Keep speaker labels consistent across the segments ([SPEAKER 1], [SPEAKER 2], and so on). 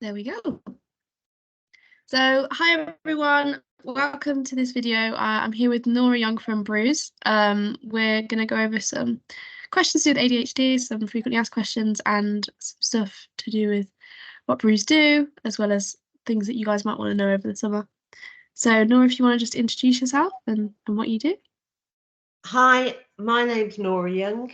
[SPEAKER 1] There we go. So hi everyone, welcome to this video. I'm here with Nora Young from BREWS. We're going to go over some questions to do with ADHD, some frequently asked questions, and some stuff to do with what BREWS do, as well as things that you guys might want to know over the summer. So Nora, if you want to just introduce yourself and what you do.
[SPEAKER 2] Hi, my name's Nora Young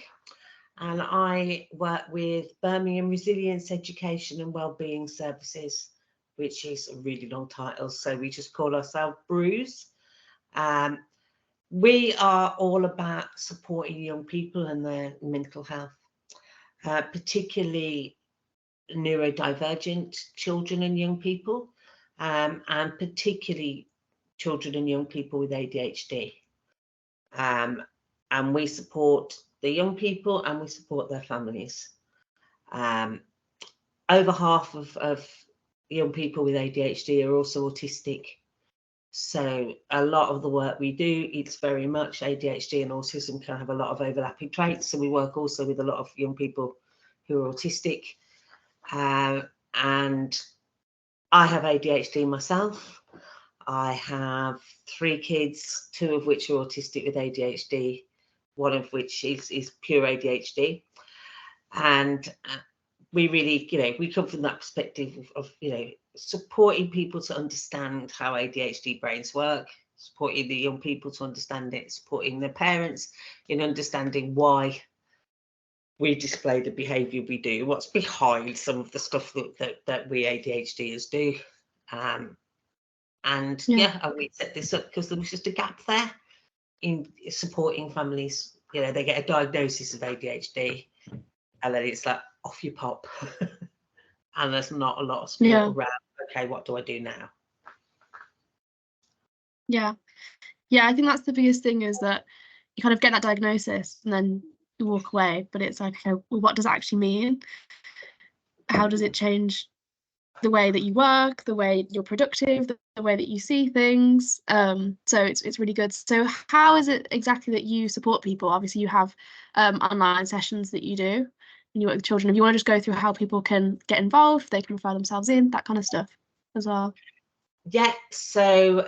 [SPEAKER 2] and I work with Birmingham Resilience Education and Wellbeing Services, which is a really long title, so we just call ourselves BREWS. We are all about supporting young people and their mental health, particularly neurodivergent children and young people, and particularly children and young people with ADHD. And we support the young people and we support their families. Over half of young people with ADHD are also autistic. So a lot of the work we do, it's very much ADHD and autism can have a lot of overlapping traits. So we work also with a lot of young people who are autistic. And I have ADHD myself. I have 3 kids, 2 of which are autistic with ADHD, one of which is pure ADHD. And we really, we come from that perspective of supporting people to understand how ADHD brains work, supporting the young people to understand it, supporting their parents in understanding why we display the behaviour we do, what's behind some of the stuff that we ADHDers do. And we set this up because there was just a gap there in supporting families. They get a diagnosis of ADHD and then it's like, off you pop. And there's not a lot of support around, okay, what do I do now?
[SPEAKER 1] Yeah, I think that's the biggest thing, is that you kind of get that diagnosis and then you walk away, but it's like, okay, well, what does it actually mean? How does it change the way that you work, the way you're productive, the way that you see things? So it's really good. So how is it exactly that you support people? Obviously you have online sessions that you do and you work with children. If you want to just go through how people can get involved, they can refer themselves in, that kind of stuff as well.
[SPEAKER 2] Yeah, so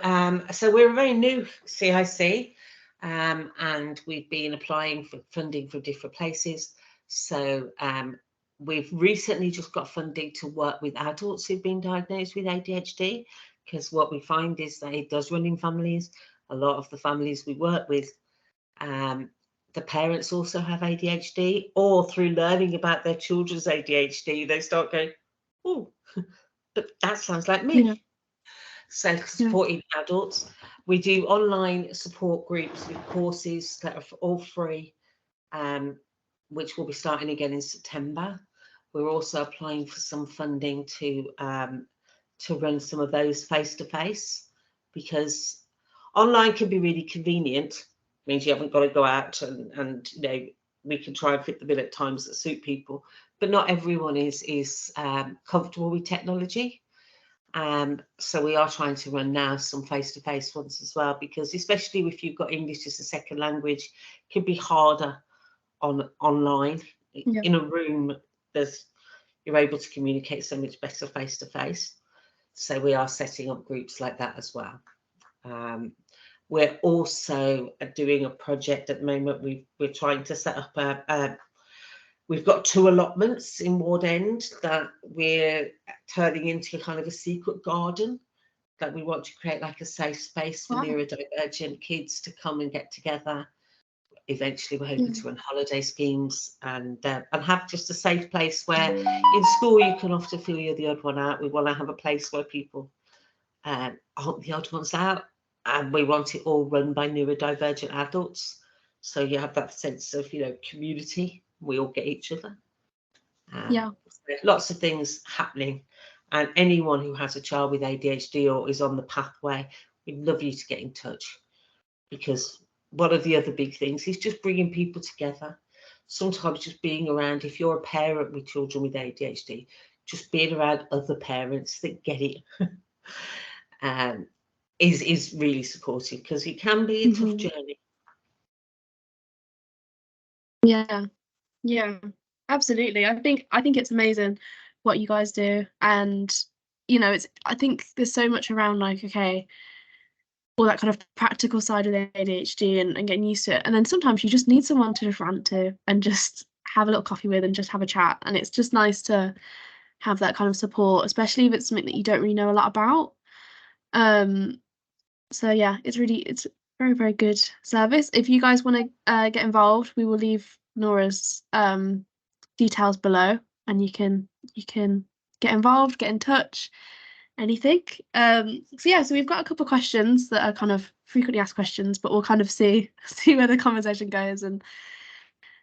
[SPEAKER 2] we're a very new CIC, and we've been applying for funding from different places. So we've recently just got funding to work with adults who've been diagnosed with ADHD, because what we find is that it does run in families. A lot of the families we work with, the parents also have ADHD, or through learning about their children's ADHD, they start going, oh, but that sounds like me. Yeah. So supporting adults, we do online support groups with courses that are all free, which will be starting again in September. We're also applying for some funding to run some of those face-to-face, because online can be really convenient. It means you haven't got to go out and we can try and fit the bill at times that suit people, but not everyone is comfortable with technology. So we are trying to run now some face-to-face ones as well, because especially if you've got English as a second language, it can be harder online. In a room, you're able to communicate so much better face-to-face. So we are setting up groups like that as well. We're also doing a project at the moment. We're trying to set up we've got 2 allotments in Ward End that we're turning into kind of a secret garden, that we want to create like a safe space for neurodivergent kids to come and get together. Eventually, we're hoping to run holiday schemes and have just a safe place where in school you can often feel you're the odd one out. We want to have a place where people aren't the odd ones out, and we want it all run by neurodivergent adults. So you have that sense of, community. We all get each other. So lots of things happening, and anyone who has a child with ADHD or is on the pathway, we'd love you to get in touch, because one of the other big things is just bringing people together. Sometimes just being around, if you're a parent with children with ADHD, just being around other parents that get it is really supportive, because it can be a tough journey.
[SPEAKER 1] Yeah, absolutely. I think it's amazing what you guys do, and you know, I think there's so much around like, okay, all that kind of practical side of the ADHD and getting used to it. And then sometimes you just need someone to just rant to and just have a little coffee with and just have a chat. And it's just nice to have that kind of support, especially if it's something that you don't really know a lot about. So yeah, it's very, very good service. If you guys want to get involved, we will leave Nora's details below, and you can get involved, get in touch, anything. So yeah, so we've got a couple of questions that are kind of frequently asked questions, but we'll kind of see where the conversation goes and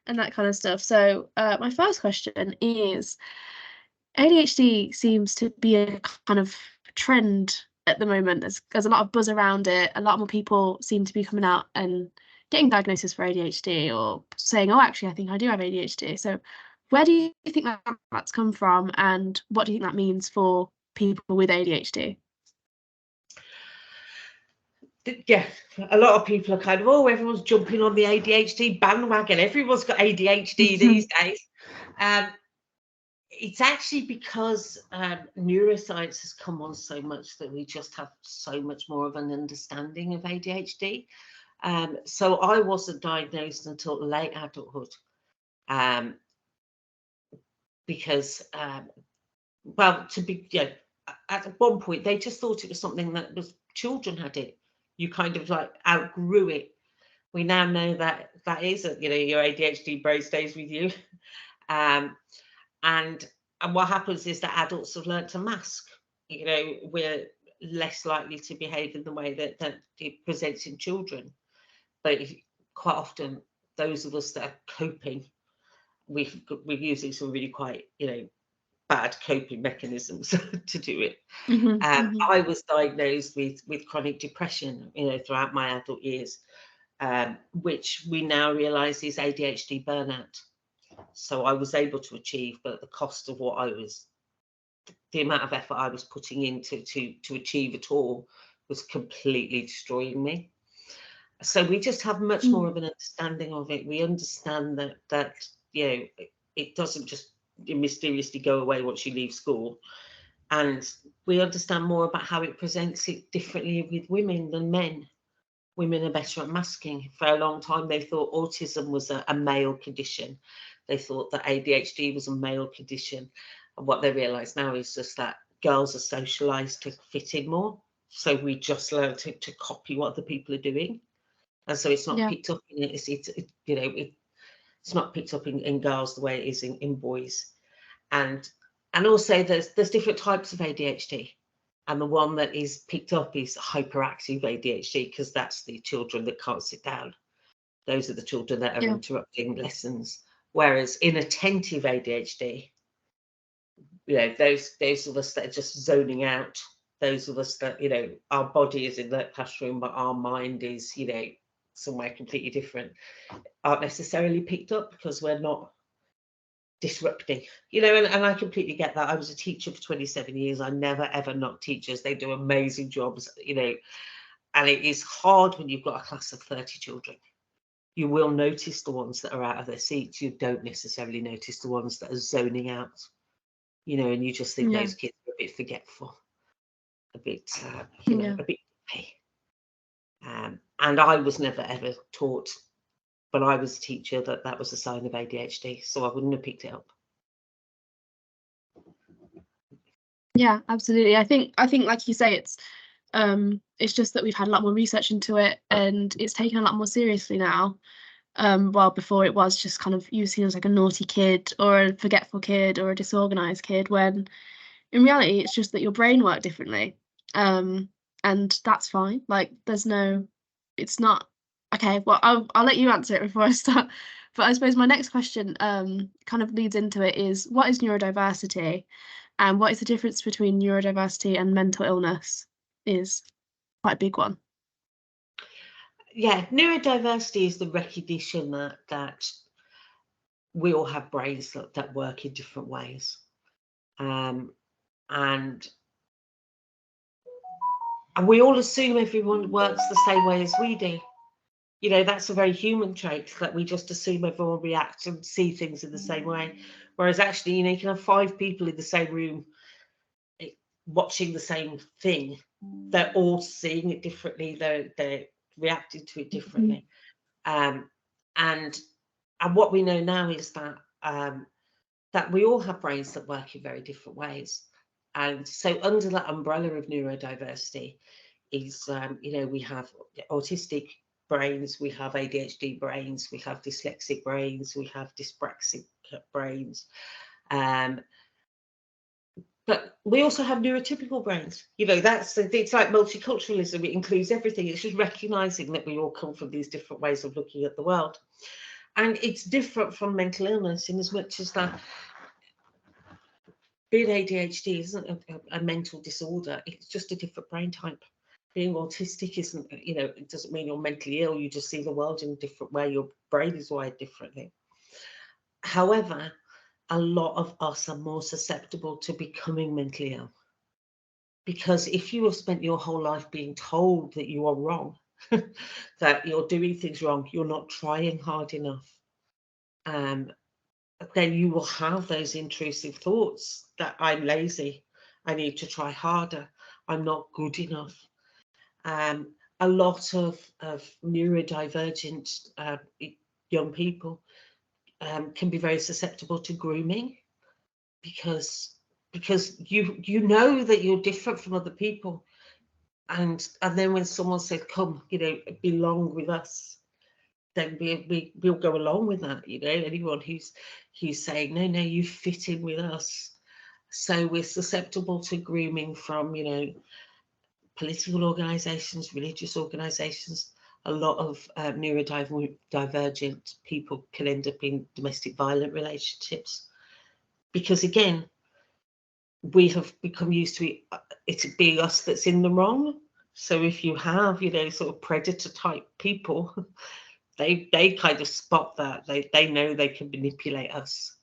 [SPEAKER 1] that kind of stuff. So my first question is, ADHD seems to be a kind of trend at the moment. There's a lot of buzz around it. A lot more people seem to be coming out and getting diagnosis for ADHD or saying, oh, actually, I think I do have ADHD. So where do you think that's come from, and what do you think that means for people with ADHD?
[SPEAKER 2] Yeah, a lot of people are kind of, oh, everyone's jumping on the ADHD bandwagon. Everyone's got ADHD these days. It's actually because neuroscience has come on so much that we just have so much more of an understanding of ADHD. So I wasn't diagnosed until late adulthood, because, well, at one point they just thought it was something that was children had it. You kind of like outgrew it. We now know that that is, your ADHD brain stays with you. And what happens is that adults have learned to mask. We're less likely to behave in the way that it presents in children. But quite often, those of us that are coping, we're using some really quite, bad coping mechanisms to do it. I was diagnosed with chronic depression, throughout my adult years, which we now realise is ADHD burnout. So I was able to achieve, but at the cost of the amount of effort I was putting into to achieve it all was completely destroying me. So we just have much more of an understanding of it. We understand that it doesn't just mysteriously go away once you leave school, and we understand more about how it presents it differently with women than men. Women are better at masking. For a long time, they thought autism was a male condition. They thought that ADHD was a male condition. And what they realise now is just that girls are socialised to fit in more. So we just learn to copy what other people are doing. And so it's not picked up in it. It's not picked up in girls the way it is in boys. And also there's different types of ADHD. And the one that is picked up is hyperactive ADHD, because that's the children that can't sit down. Those are the children that are interrupting lessons. Whereas inattentive ADHD, those of us that are just zoning out, those of us that, our body is in the classroom, but our mind is, somewhere completely different, aren't necessarily picked up because we're not disrupting, and I completely get that. I was a teacher for 27 years. I never ever knock teachers. They do amazing jobs, and it is hard when you've got a class of 30 children. You will notice the ones that are out of their seats. You don't necessarily notice the ones that are zoning out, and you just think those kids are a bit forgetful, a bit, a bit happy. And I was never ever taught when I was a teacher that was a sign of ADHD, so I wouldn't have picked it up.
[SPEAKER 1] Yeah, absolutely. I think like you say, it's just that we've had a lot more research into it, and it's taken a lot more seriously now. While before it was just kind of, you were seen as like a naughty kid or a forgetful kid or a disorganized kid, when in reality it's just that your brain worked differently. And that's fine. Like it's not okay. Well, I'll let you answer it before I start. But I suppose my next question kind of leads into it, is what is neurodiversity, and what is the difference between neurodiversity and mental illness? Is quite a big one.
[SPEAKER 2] Yeah, neurodiversity is the recognition that we all have brains that work in different ways, and we all assume everyone works the same way as we do. That's a very human trait, that we just assume everyone reacts and see things in the same way. Whereas actually, you can have 5 people in the same room. watching the same thing. They're all seeing it differently. They're reacting to it differently. And what we know now is that that we all have brains that work in very different ways. And so under that umbrella of neurodiversity is, we have autistic brains, we have ADHD brains, we have dyslexic brains, we have dyspraxic brains. But we also have neurotypical brains. It's like multiculturalism. It includes everything. It's just recognizing that we all come from these different ways of looking at the world. And it's different from mental illness in as much as that being ADHD isn't a mental disorder. It's just a different brain type. Being autistic isn't, it doesn't mean you're mentally ill. You just see the world in a different way. Your brain is wired differently. However, a lot of us are more susceptible to becoming mentally ill. Because if you have spent your whole life being told that you are wrong, that you're doing things wrong, you're not trying hard enough, then you will have those intrusive thoughts that I'm lazy, I need to try harder, I'm not good enough. A lot of neurodivergent young people can be very susceptible to grooming because you know that you're different from other people, and then when someone says, come, belong with us, then we'll go along with that. Anyone who's saying no, you fit in with us. So we're susceptible to grooming from political organizations, religious organizations. A lot of neurodivergent people can end up in domestic violent relationships because, again, we have become used to it being us that's in the wrong. So if you have, sort of predator type people, they kind of spot that. They know they can manipulate us.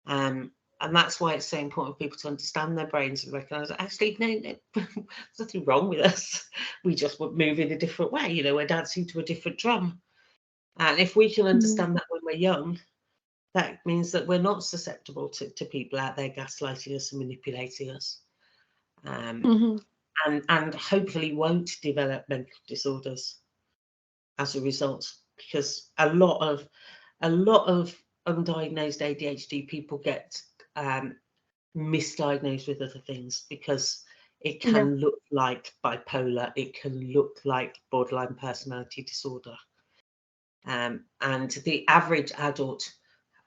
[SPEAKER 2] And that's why it's so important for people to understand their brains and recognize that actually, no, there's nothing wrong with us. We just move in a different way. We're dancing to a different drum. And if we can understand that when we're young, that means that we're not susceptible to people out there gaslighting us and manipulating us. And hopefully won't develop mental disorders as a result, because a lot of undiagnosed ADHD people get misdiagnosed with other things because it can look like bipolar, it can look like borderline personality disorder. And the average adult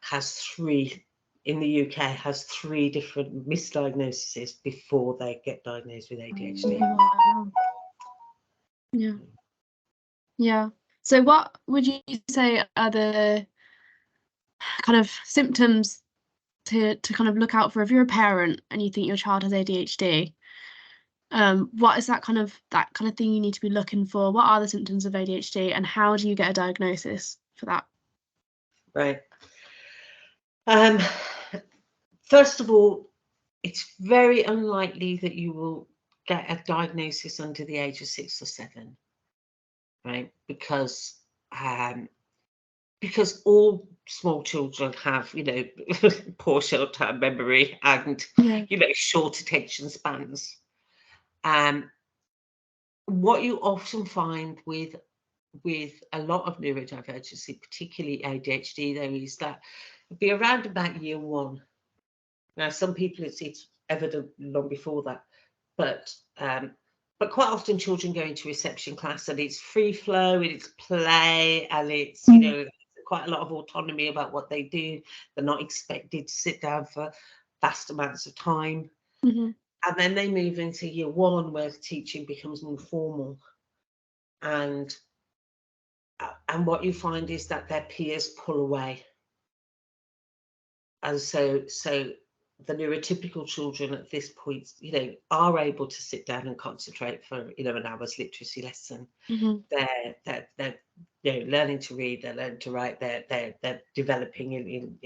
[SPEAKER 2] has three different misdiagnoses before they get diagnosed with ADHD.
[SPEAKER 1] Wow. Yeah. So what would you say are the kind of symptoms to kind of look out for if you're a parent and you think your child has ADHD? What is that kind of thing you need to be looking for? What are the symptoms of ADHD and how do you get a diagnosis for that?
[SPEAKER 2] Right. First of all, it's very unlikely that you will get a diagnosis under the age of 6 or 7, right? Because all small children have, poor short-term memory and, short attention spans. What you often find with a lot of neurodivergency, particularly ADHD, though, is that it'll be around about year 1. Now, some people it's evident long before that, but quite often children go into reception class and it's free flow and it's play and it's quite a lot of autonomy about what they do. They're not expected to sit down for vast amounts of time. And then they move into year 1 where teaching becomes more formal, and what you find is that their peers pull away, and so the neurotypical children at this point, are able to sit down and concentrate for an hour's literacy lesson. They're learning to read, they're learning to write, they're developing in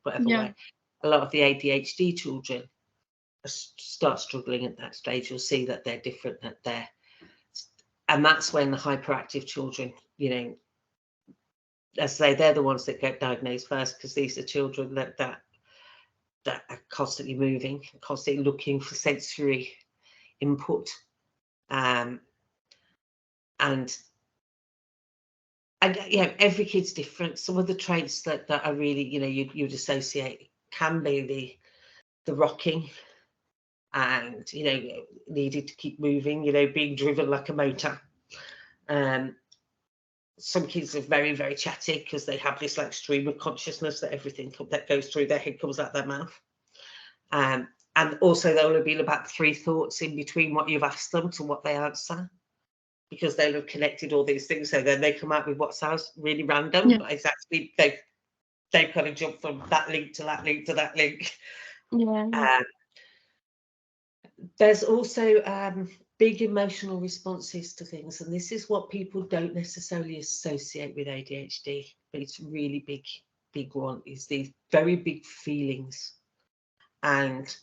[SPEAKER 2] whatever way. A lot of the ADHD children start struggling at that stage. You'll see that they're different, and that's when the hyperactive children, as I say, they're the ones that get diagnosed first, because these are children that that are constantly moving, constantly looking for sensory input, and every kid's different. Some of the traits that are really, you'd associate can be the rocking, and needed to keep moving, being driven like a motor. Some kids are very, very chatty because they have this like stream of consciousness that everything that goes through their head comes out their mouth. And also there'll have been about 3 thoughts in between what you've asked them to what they answer, because they'll have connected all these things. So then they come out with what sounds really random, but it's actually they've kind of jumped from that link to that link to that link. There's also big emotional responses to things, and this is what people don't necessarily associate with ADHD, but it's a really big one, is these very big feelings. And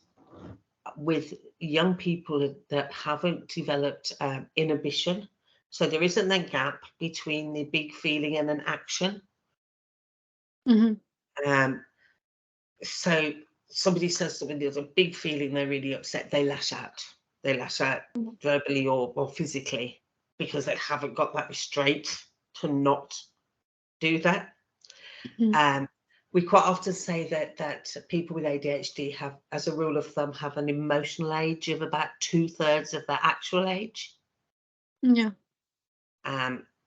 [SPEAKER 2] with young people that haven't developed inhibition, so there isn't that gap between the big feeling and an action. So somebody says something, there's a big feeling, they're really upset, they lash out verbally or physically, because they haven't got that restraint to not do that. We quite often say that people with ADHD have, as a rule of thumb, have an emotional age of about 2/3 of their actual age.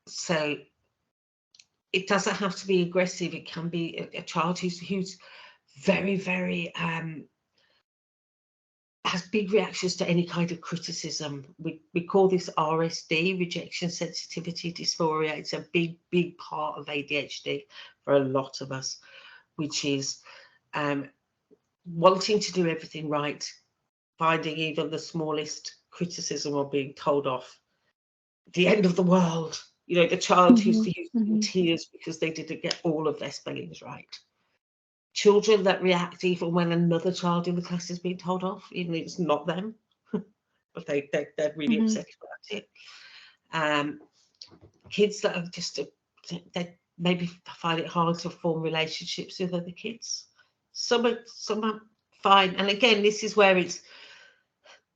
[SPEAKER 2] So it doesn't have to be aggressive. It can be a child who's very, very has big reactions to any kind of criticism. We call this RSD, rejection sensitivity dysphoria. It's a big part of ADHD for a lot of us, which is wanting to do everything right, finding even the smallest criticism or being told off the end of the world. The child who's in tears because they didn't get all of their spellings right. Children that react even when another child in the class is being told off, even if it's not them, but they're really upset about it. Kids that are just, they maybe find it hard to form relationships with other kids. Some are fine. And again, this is where it's,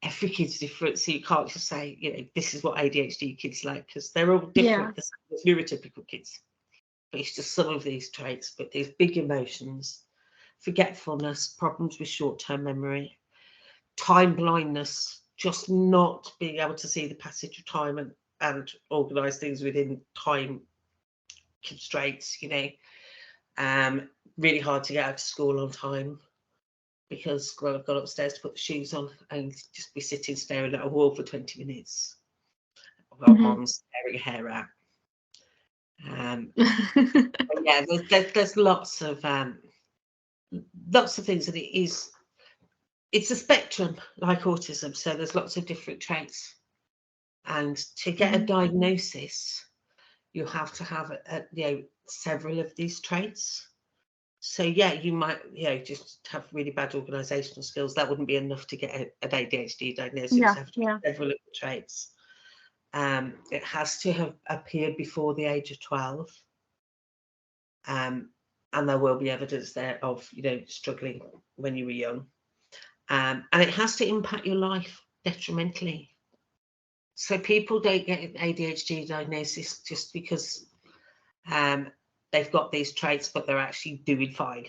[SPEAKER 2] every kid's different, so you can't just say, this is what ADHD kids like, because they're all different. There's neurotypical kids. But it's just some of these traits, but these big emotions, forgetfulness, problems with short-term memory, time blindness, just not being able to see the passage of time and organise things within time constraints, really hard to get out of school on time, because I've gone upstairs to put the shoes on and just be sitting staring at a wall for 20 minutes. I've got mom's tearing her hair out. Yeah, there's lots of things, and it's a spectrum like autism, so there's lots of different traits, and to get a diagnosis you have to have several of these traits. So you might just have really bad organizational skills. That wouldn't be enough to get an ADHD diagnosis. You have to have several of the traits. It has to have appeared before the age of 12, and there will be evidence there of struggling when you were young, and it has to impact your life detrimentally. So people don't get an ADHD diagnosis just because they've got these traits, but they're actually doing fine.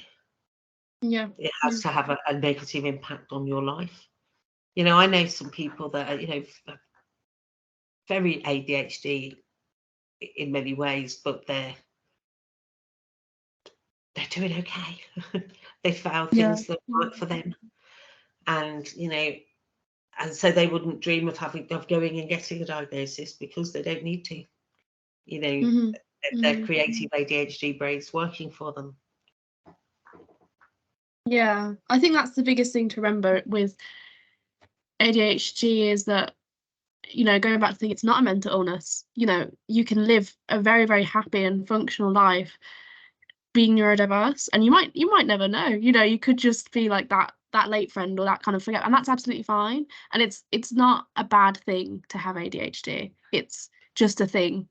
[SPEAKER 2] It has to have a negative impact on your life. I know some people that are very ADHD in many ways, but they're doing okay. They found things that work for them, and and so they wouldn't dream of going and getting a diagnosis because they don't need to. Their creative ADHD brain's working for them.
[SPEAKER 1] Yeah, I think that's the biggest thing to remember with ADHD is that, going back to think, it's not a mental illness. You can live a very, very happy and functional life being neurodiverse, and you might never know. You could just be like that late friend or that kind of forget, and that's absolutely fine. And it's not a bad thing to have ADHD. It's just a thing.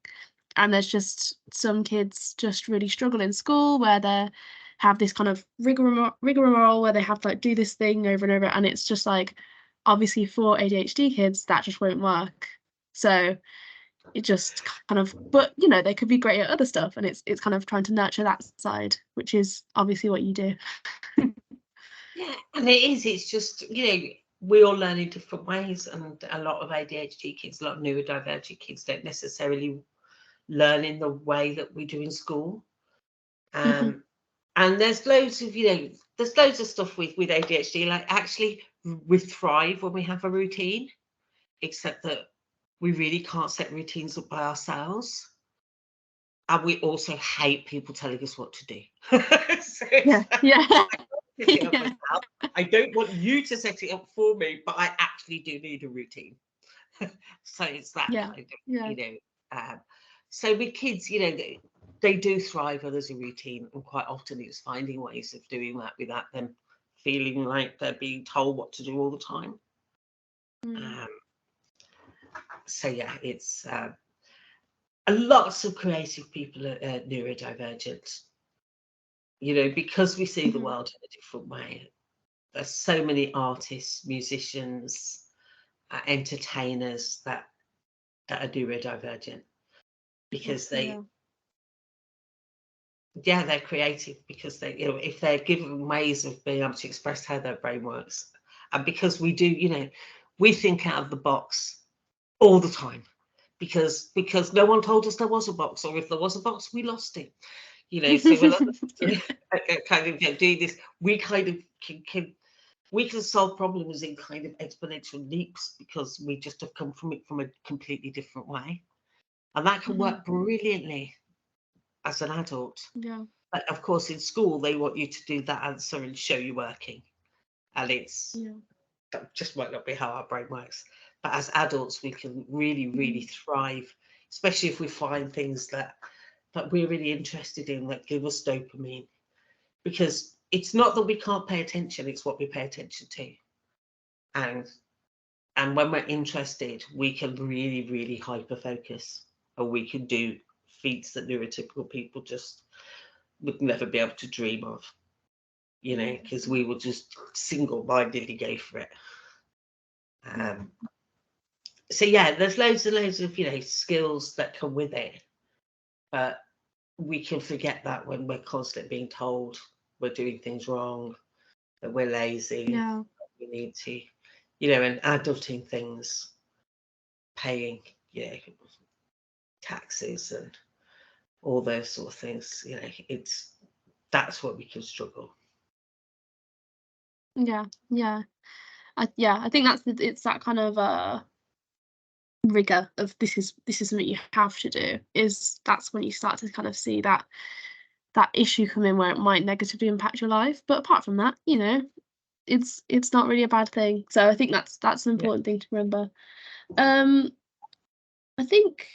[SPEAKER 1] And there's just some kids just really struggle in school where they're have this kind of rigmarole where they have to like do this thing over and over, and it's just like, obviously for ADHD kids that just won't work. So it just kind of, but you know, they could be great at other stuff, and it's kind of trying to nurture that side, which is obviously what you do.
[SPEAKER 2] Yeah, and it's just, we all learn in different ways, and a lot of ADHD kids, a lot of neurodivergent kids don't necessarily learn in the way that we do in school. And there's loads of, there's loads of stuff with ADHD, like actually we thrive when we have a routine, except that we really can't set routines up by ourselves. And we also hate people telling us what to do. So
[SPEAKER 1] yeah.
[SPEAKER 2] I don't want you to set it up for me, but I actually do need a routine. So it's that kind of, so with kids, they do thrive when there's a routine, and quite often it's finding ways of doing that without them feeling like they're being told what to do all the time. So yeah, it's lots of creative people are neurodivergent, because we see the world in a different way. There's so many artists, musicians, entertainers that are neurodivergent, because they're creative, because they, if they're given ways of being able to express how their brain works, and because we do, we think out of the box all the time, because no one told us there was a box, or if there was a box, we lost it. So we're kind of doing this. We kind of can solve problems in kind of exponential leaps, because we just have come from it from a completely different way, and that can work brilliantly as an adult. But of course, in school they want you to do that answer and show you working, and that just might not be how our brain works. But as adults, we can really thrive, especially if we find things that we're really interested in, that give us dopamine, because it's not that we can't pay attention, it's what we pay attention to. And when we're interested, we can really hyper focus, and we can do feats that neurotypical people just would never be able to dream of, because we will just single-mindedly go for it. So yeah, there's loads and loads of skills that come with it, but we can forget that when we're constantly being told we're doing things wrong, that we're lazy, we need to, and adulting things, paying, taxes and all those sort of things, that's where we can struggle.
[SPEAKER 1] I think it's that kind of rigor of this is something you have to do, that's when you start to kind of see that issue come in, where it might negatively impact your life. But apart from that, it's not really a bad thing. So I think that's an important thing to remember. I think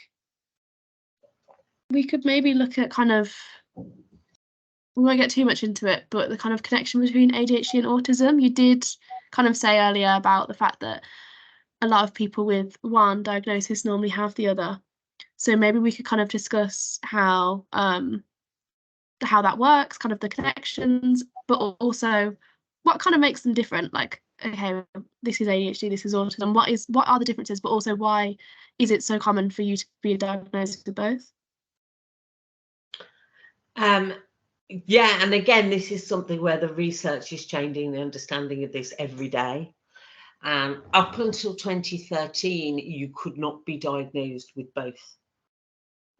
[SPEAKER 1] we could maybe look at kind of, we won't get too much into it, but the kind of connection between ADHD and autism. You did kind of say earlier about the fact that a lot of people with one diagnosis normally have the other. So maybe we could kind of discuss how that works, kind of the connections, but also what kind of makes them different. Like, okay, this is ADHD, this is autism. What are the differences? But also, why is it so common for you to be diagnosed with both?
[SPEAKER 2] Yeah, and again, this is something where the research is changing, the understanding of this every day. Up until 2013, you could not be diagnosed with both,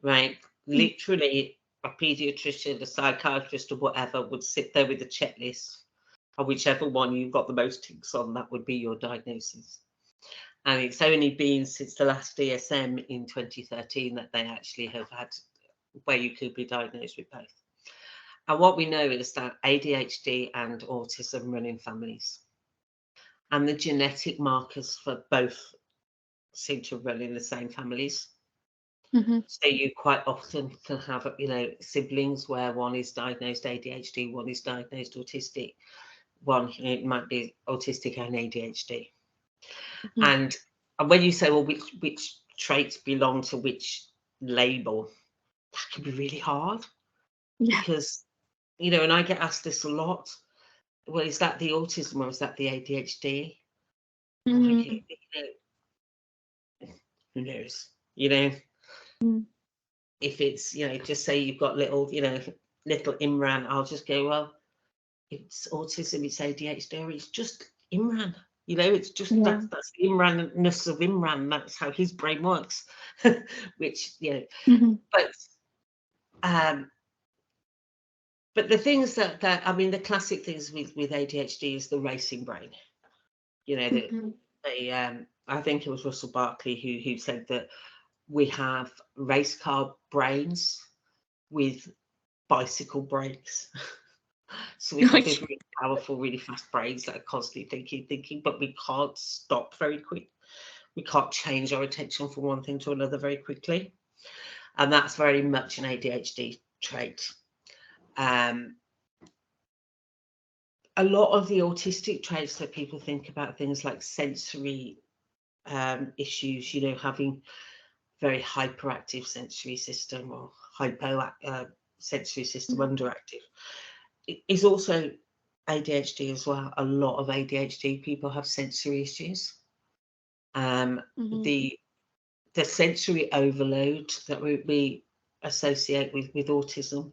[SPEAKER 2] right? Literally, a paediatrician, a psychiatrist, or whatever would sit there with a checklist, and whichever one you got the most ticks on, that would be your diagnosis. And it's only been since the last DSM in 2013 that they actually have had where you could be diagnosed with both. And what we know is that ADHD and autism run in families, and the genetic markers for both seem to run in the same families. So you quite often can have, siblings where one is diagnosed ADHD, one is diagnosed autistic, one it might be autistic and ADHD. And when you say, well, which traits belong to which label, that can be really hard, because you know, and I get asked this a lot. Well, is that the autism or is that the ADHD?
[SPEAKER 1] Mm-hmm.
[SPEAKER 2] Like, you know, who knows? You know, if it's, you know, just say you've got little, you know, little Imran, I'll just go, well, it's autism, it's ADHD, or it's just Imran. You know, it's just that's the Imran-ness of Imran. That's how his brain works. Which, you know, but the things that I mean, the classic things with ADHD is the racing brain. You know, I think it was Russell Barkley who said that we have race car brains with bicycle brakes. So we've got these really powerful, really fast brains that are constantly thinking, but we can't stop very quick. We can't change our attention from one thing to another very quickly. And that's very much an ADHD trait. A lot of the autistic traits that people think about, things like sensory issues, you know, having very hyperactive sensory system or hypo sensory system underactive, is also ADHD as well. A lot of ADHD people have sensory issues. The sensory overload that we associate with autism,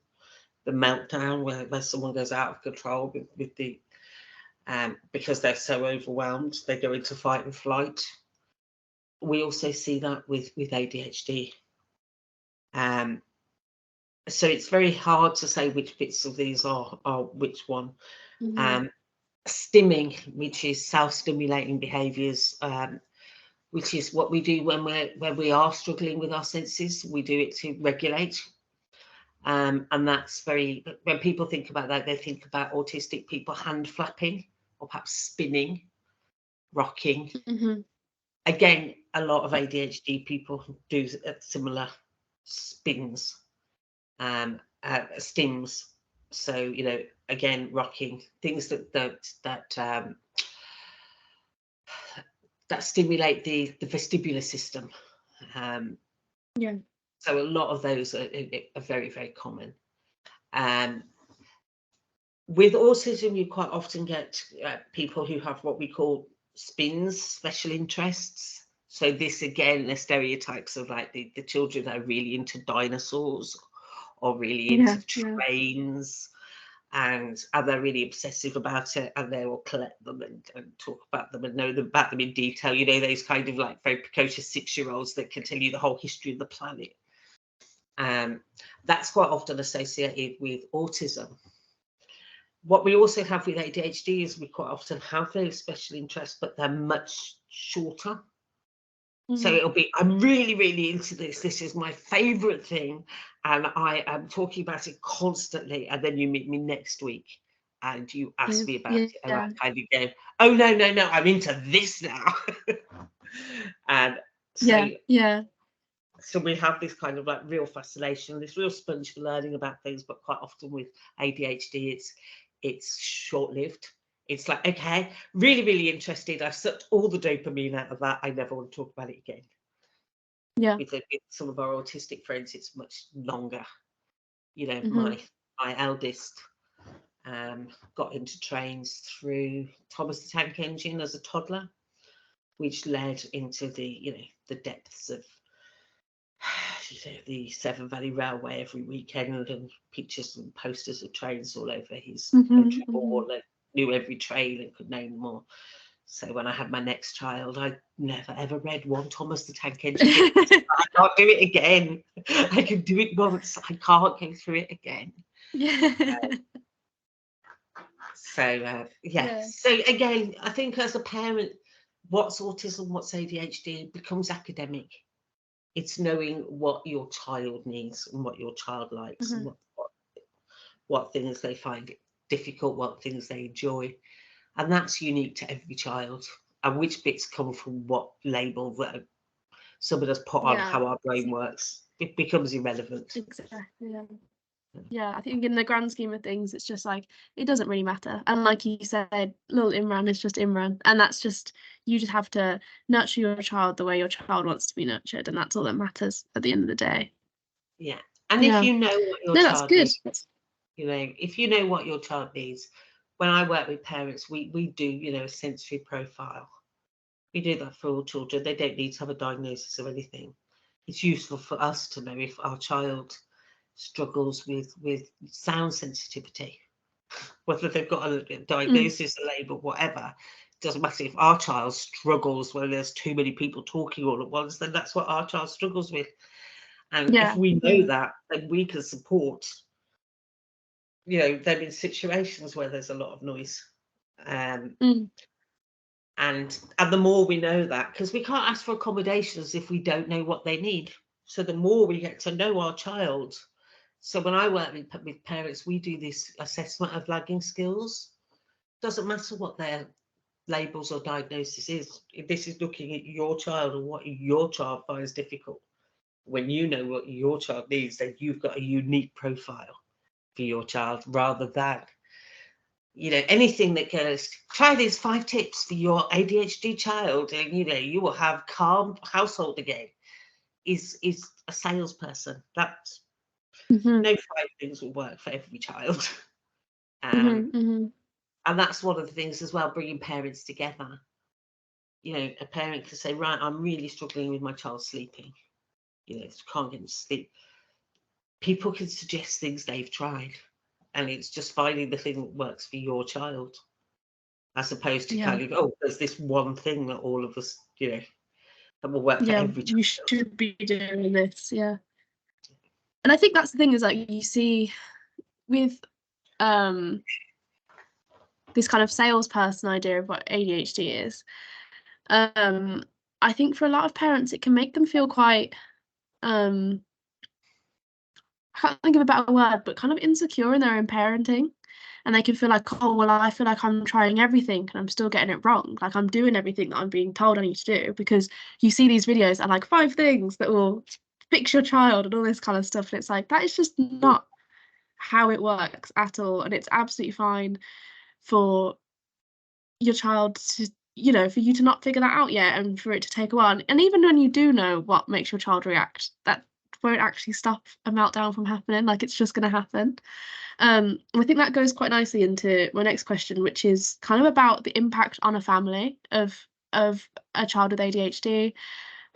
[SPEAKER 2] the meltdown where someone goes out of control with the because they're so overwhelmed, they go into fight and flight. We also see that with ADHD. So it's very hard to say which bits of these are which one. Stimming, which is self-stimulating behaviours, which is what we do when we are struggling with our senses. We do it to regulate. And that's very, when people think about that, they think about autistic people hand flapping or perhaps spinning, rocking. Again, a lot of ADHD people do similar spins, stims. So, you know, again, rocking, things that stimulate the vestibular system. So a lot of those are very, very common. With autism, you quite often get people who have what we call spins, special interests. So this, again, the stereotypes of like the children that are really into dinosaurs or really into trains, and they're really obsessive about it, and they will collect them and talk about them and know about them in detail. You know, those kind of like very precocious 6-year-olds that can tell you the whole history of the planet. That's quite often associated with autism. What we also have with ADHD is we quite often have those special interests, but they're much shorter. So it'll be, I'm really, really into this. This is my favourite thing, and I am talking about it constantly. And then you meet me next week, and you ask me about it, and I kind of go, "Oh no, I'm into this now." And so, so we have this kind of like real fascination, this real sponge for learning about things. But quite often with ADHD, it's short-lived. It's like, okay, really, really interested. I've sucked all the dopamine out of that. I never want to talk about it again. With some of our autistic friends, it's much longer. You know, my eldest got into trains through Thomas the Tank Engine as a toddler, which led into the depths of the Severn Valley Railway every weekend, and pictures and posters of trains all over his bedroom wall, and knew every train and could name them all. So when I had my next child, I never ever read one Thomas the Tank Engine. I can't do it again. I can do it once. I can't go through it again. So again, I think as a parent, what's autism, what's ADHD becomes academic. It's knowing what your child needs and what your child likes, and what things they find difficult, what things they enjoy. And that's unique to every child. And which bits come from what label that someone has put on how our brain works, it becomes irrelevant.
[SPEAKER 1] Exactly. Yeah, I think in the grand scheme of things, it's just like, it doesn't really matter. And like you said, little Imran is just Imran. And that's just, you just have to nurture your child the way your child wants to be nurtured. And that's all that matters at the end of the day.
[SPEAKER 2] Yeah. And if you know what your child needs, You know, if you know what your child needs. When I work with parents, we do, you know, a sensory profile. We do that for all children. They don't need to have a diagnosis or anything. It's useful for us to know if our child struggles with sound sensitivity, whether they've got a diagnosis, a label, whatever. It doesn't matter. If our child struggles when there's too many people talking all at once, then that's what our child struggles with. And if we know that, then we can support, you know, them in situations where there's a lot of noise. And the more we know that, because we can't ask for accommodations if we don't know what they need. So the more we get to know our child. So when I work with parents, we do this assessment of lagging skills. Doesn't matter what their labels or diagnosis is. If this is looking at your child and what your child finds difficult. When you know what your child needs, then you've got a unique profile for your child, rather than, you know, anything that goes, try these 5 tips for your ADHD child, and you know, you will have calm household again, is a salesperson. That's no 5 things will work for every child. And that's one of the things as well, bringing parents together. You know, a parent can say, right, I'm really struggling with my child sleeping. You know, can't get them to sleep. People can suggest things they've tried, and it's just finding the thing that works for your child, as opposed to kind of, oh, there's this one thing that all of us, you know, that will work for every child.
[SPEAKER 1] You should be doing this. And I think that's the thing, is like, you see with this kind of salesperson idea of what ADHD is, I think for a lot of parents it can make them feel quite I can't think of a better word, but kind of insecure in their own parenting. And they can feel like, oh, well, I feel like I'm trying everything and I'm still getting it wrong. Like, I'm doing everything that I'm being told I need to do, because you see these videos and like 5 things that will fix your child and all this kind of stuff. And it's like, that is just not how it works at all. And it's absolutely fine for your child to, you know, for you to not figure that out yet, and for it to take a while. And even when you do know what makes your child react, that won't actually stop a meltdown from happening. Like, it's just going to happen. I think that goes quite nicely into my next question, which is kind of about the impact on a family of a child with ADHD,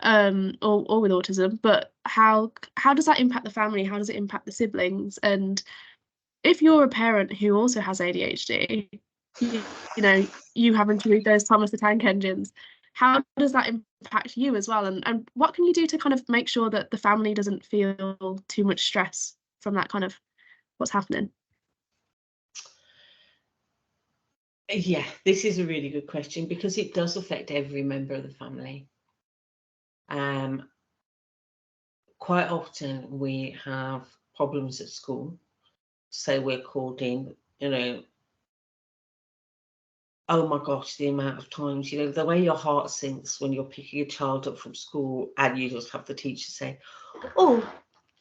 [SPEAKER 1] or with autism. But how does that impact the family? How does it impact the siblings? And if you're a parent who also has ADHD, you know, you having to read those Thomas the Tank Engines, how does that impact you as well? And what can you do to kind of make sure that the family doesn't feel too much stress from that kind of what's happening?
[SPEAKER 2] Yeah, this is a really good question, because it does affect every member of the family. Quite often we have problems at school, so we're called in, you know. Oh my gosh, the amount of times, you know, the way your heart sinks when you're picking a child up from school and you just have the teacher say, oh,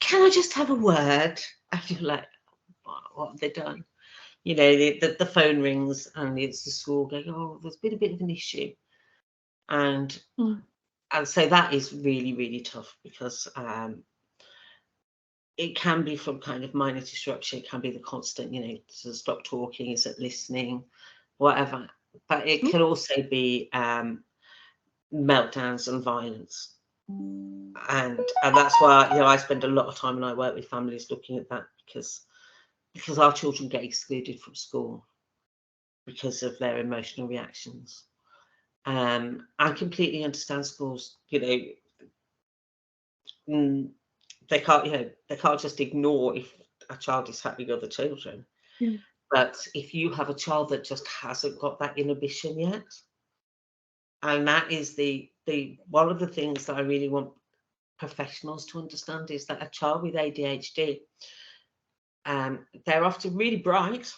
[SPEAKER 2] can I just have a word? And you're like, what have they done? You know, the phone rings and it's the school going, oh, there's been a bit of an issue. And so that is really, really tough, because it can be from kind of minor disruption. It can be the constant, you know, to stop talking, is it listening, whatever. But it can also be meltdowns and violence. And that's why, you know, I spend a lot of time when I work with families looking at that, because our children get excluded from school because of their emotional reactions. I completely understand schools, you know, they can't just ignore if a child is happening with other children. But if you have a child that just hasn't got that inhibition yet, and that is the one of the things that I really want professionals to understand, is that a child with ADHD, they're often really bright,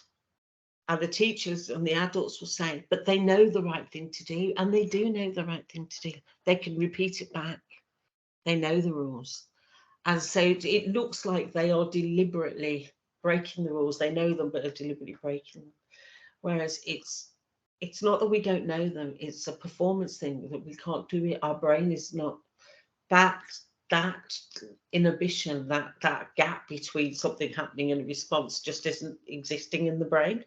[SPEAKER 2] and the teachers and the adults will say, but they know the right thing to do, and they do know the right thing to do. They can repeat it back. They know the rules. And so it looks like they are deliberately breaking the rules. They know them, but are deliberately breaking them. Whereas it's not that we don't know them. It's a performance thing, that we can't do it. Our brain is not that that inhibition, that gap between something happening and a response just isn't existing in the brain.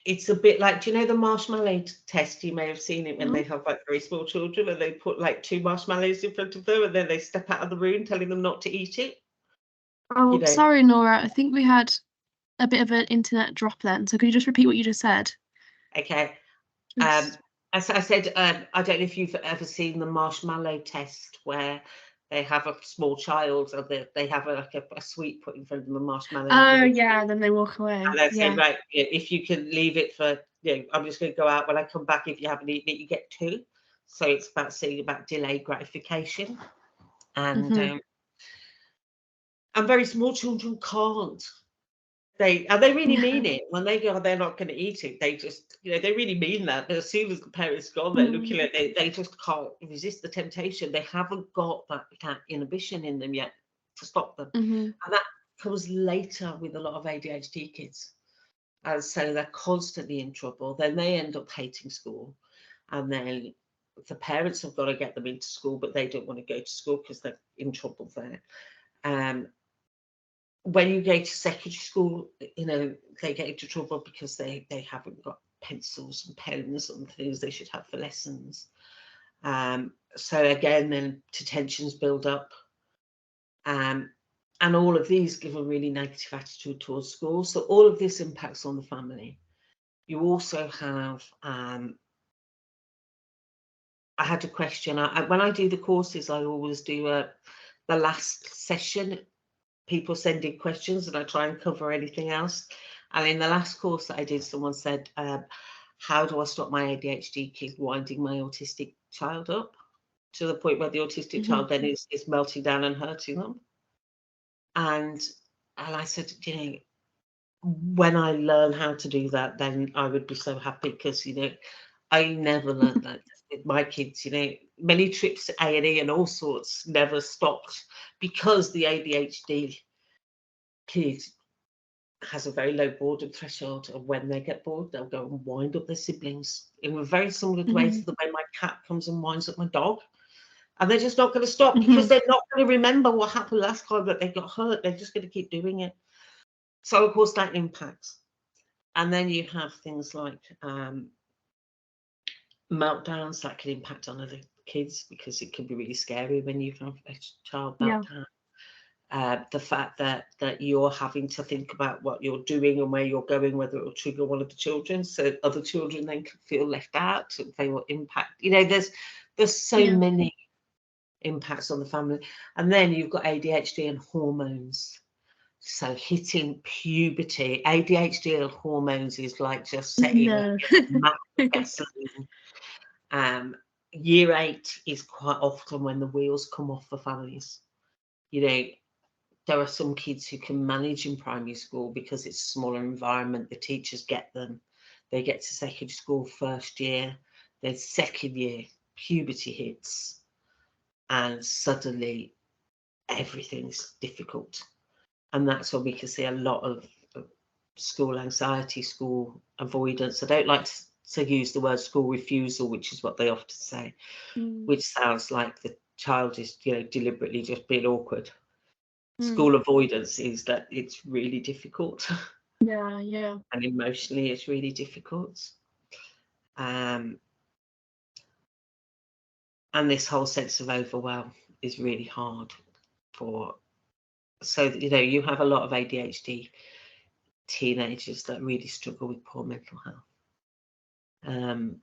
[SPEAKER 2] It's a bit like, do you know the marshmallow test? You may have seen it when they have like very small children and they put like 2 marshmallows in front of them and then they step out of the room telling them not to eat it.
[SPEAKER 1] Oh,
[SPEAKER 2] You know.
[SPEAKER 1] sorry, Nora. I think we had a bit of an internet drop then. So could you just repeat what you just said?
[SPEAKER 2] Okay. As I said, I don't know if you've ever seen the marshmallow test where they have a small child and they have a sweet put in front of them, a marshmallow.
[SPEAKER 1] Oh, yeah, then they walk away.
[SPEAKER 2] And they say, right, if you can leave it for, I'm just going to go out. When I come back, if you haven't eaten it, you get 2. So it's about saying about delayed gratification. And very small children can't. They really mean it. When they go, they're not going to eat it. They just, they really mean that. But as soon as the parents go, they're looking at it. They just can't resist the temptation. They haven't got that inhibition in them yet to stop them. And that comes later with a lot of ADHD kids. And so they're constantly in trouble. Then they end up hating school. And then the parents have got to get them into school, but they don't want to go to school because they're in trouble there. When you go to secondary school, they get into trouble because they haven't got pencils and pens and things they should have for lessons. So again, then tensions build up. And all of these give a really negative attitude towards school. So all of this impacts on the family. You also have, I had a question. When I do the courses, I always do the last session. People send in questions and I try and cover anything else. And in the last course that I did, someone said, how do I stop my ADHD kid winding my autistic child up to the point where the autistic child then is melting down and hurting them? And I said, when I learn how to do that, then I would be so happy because, I never learned that with my kids, many trips to A&E and all sorts never stopped because the ADHD kid has a very low boredom threshold, and when they get bored, they'll go and wind up their siblings in a very similar way to the way my cat comes and winds up my dog. And they're just not going to stop because they're not going to remember what happened last time that they got hurt. They're just going to keep doing it. So, of course, that impacts. And then you have things like meltdowns that can impact on other kids because it can be really scary when you have a child meltdown. The fact that you're having to think about what you're doing and where you're going, whether it will trigger one of the children, so other children then can feel left out, they will impact. There's so many impacts on the family. And then you've got ADHD and hormones. So hitting puberty, ADHD and hormones is like just setting gasoline. Year 8 is quite often when the wheels come off for families. There are some kids who can manage in primary school because it's a smaller environment. The teachers get them. They get to secondary school first year. Then second year, puberty hits. And suddenly everything's difficult. And that's when we can see a lot of school anxiety, school avoidance. I don't like to use the word school refusal, which is what they often say, which sounds like the child is, deliberately just being awkward. School avoidance is that it's really difficult.
[SPEAKER 1] Yeah.
[SPEAKER 2] And emotionally, it's really difficult. And this whole sense of overwhelm is really hard so you have a lot of ADHD teenagers that really struggle with poor mental health. And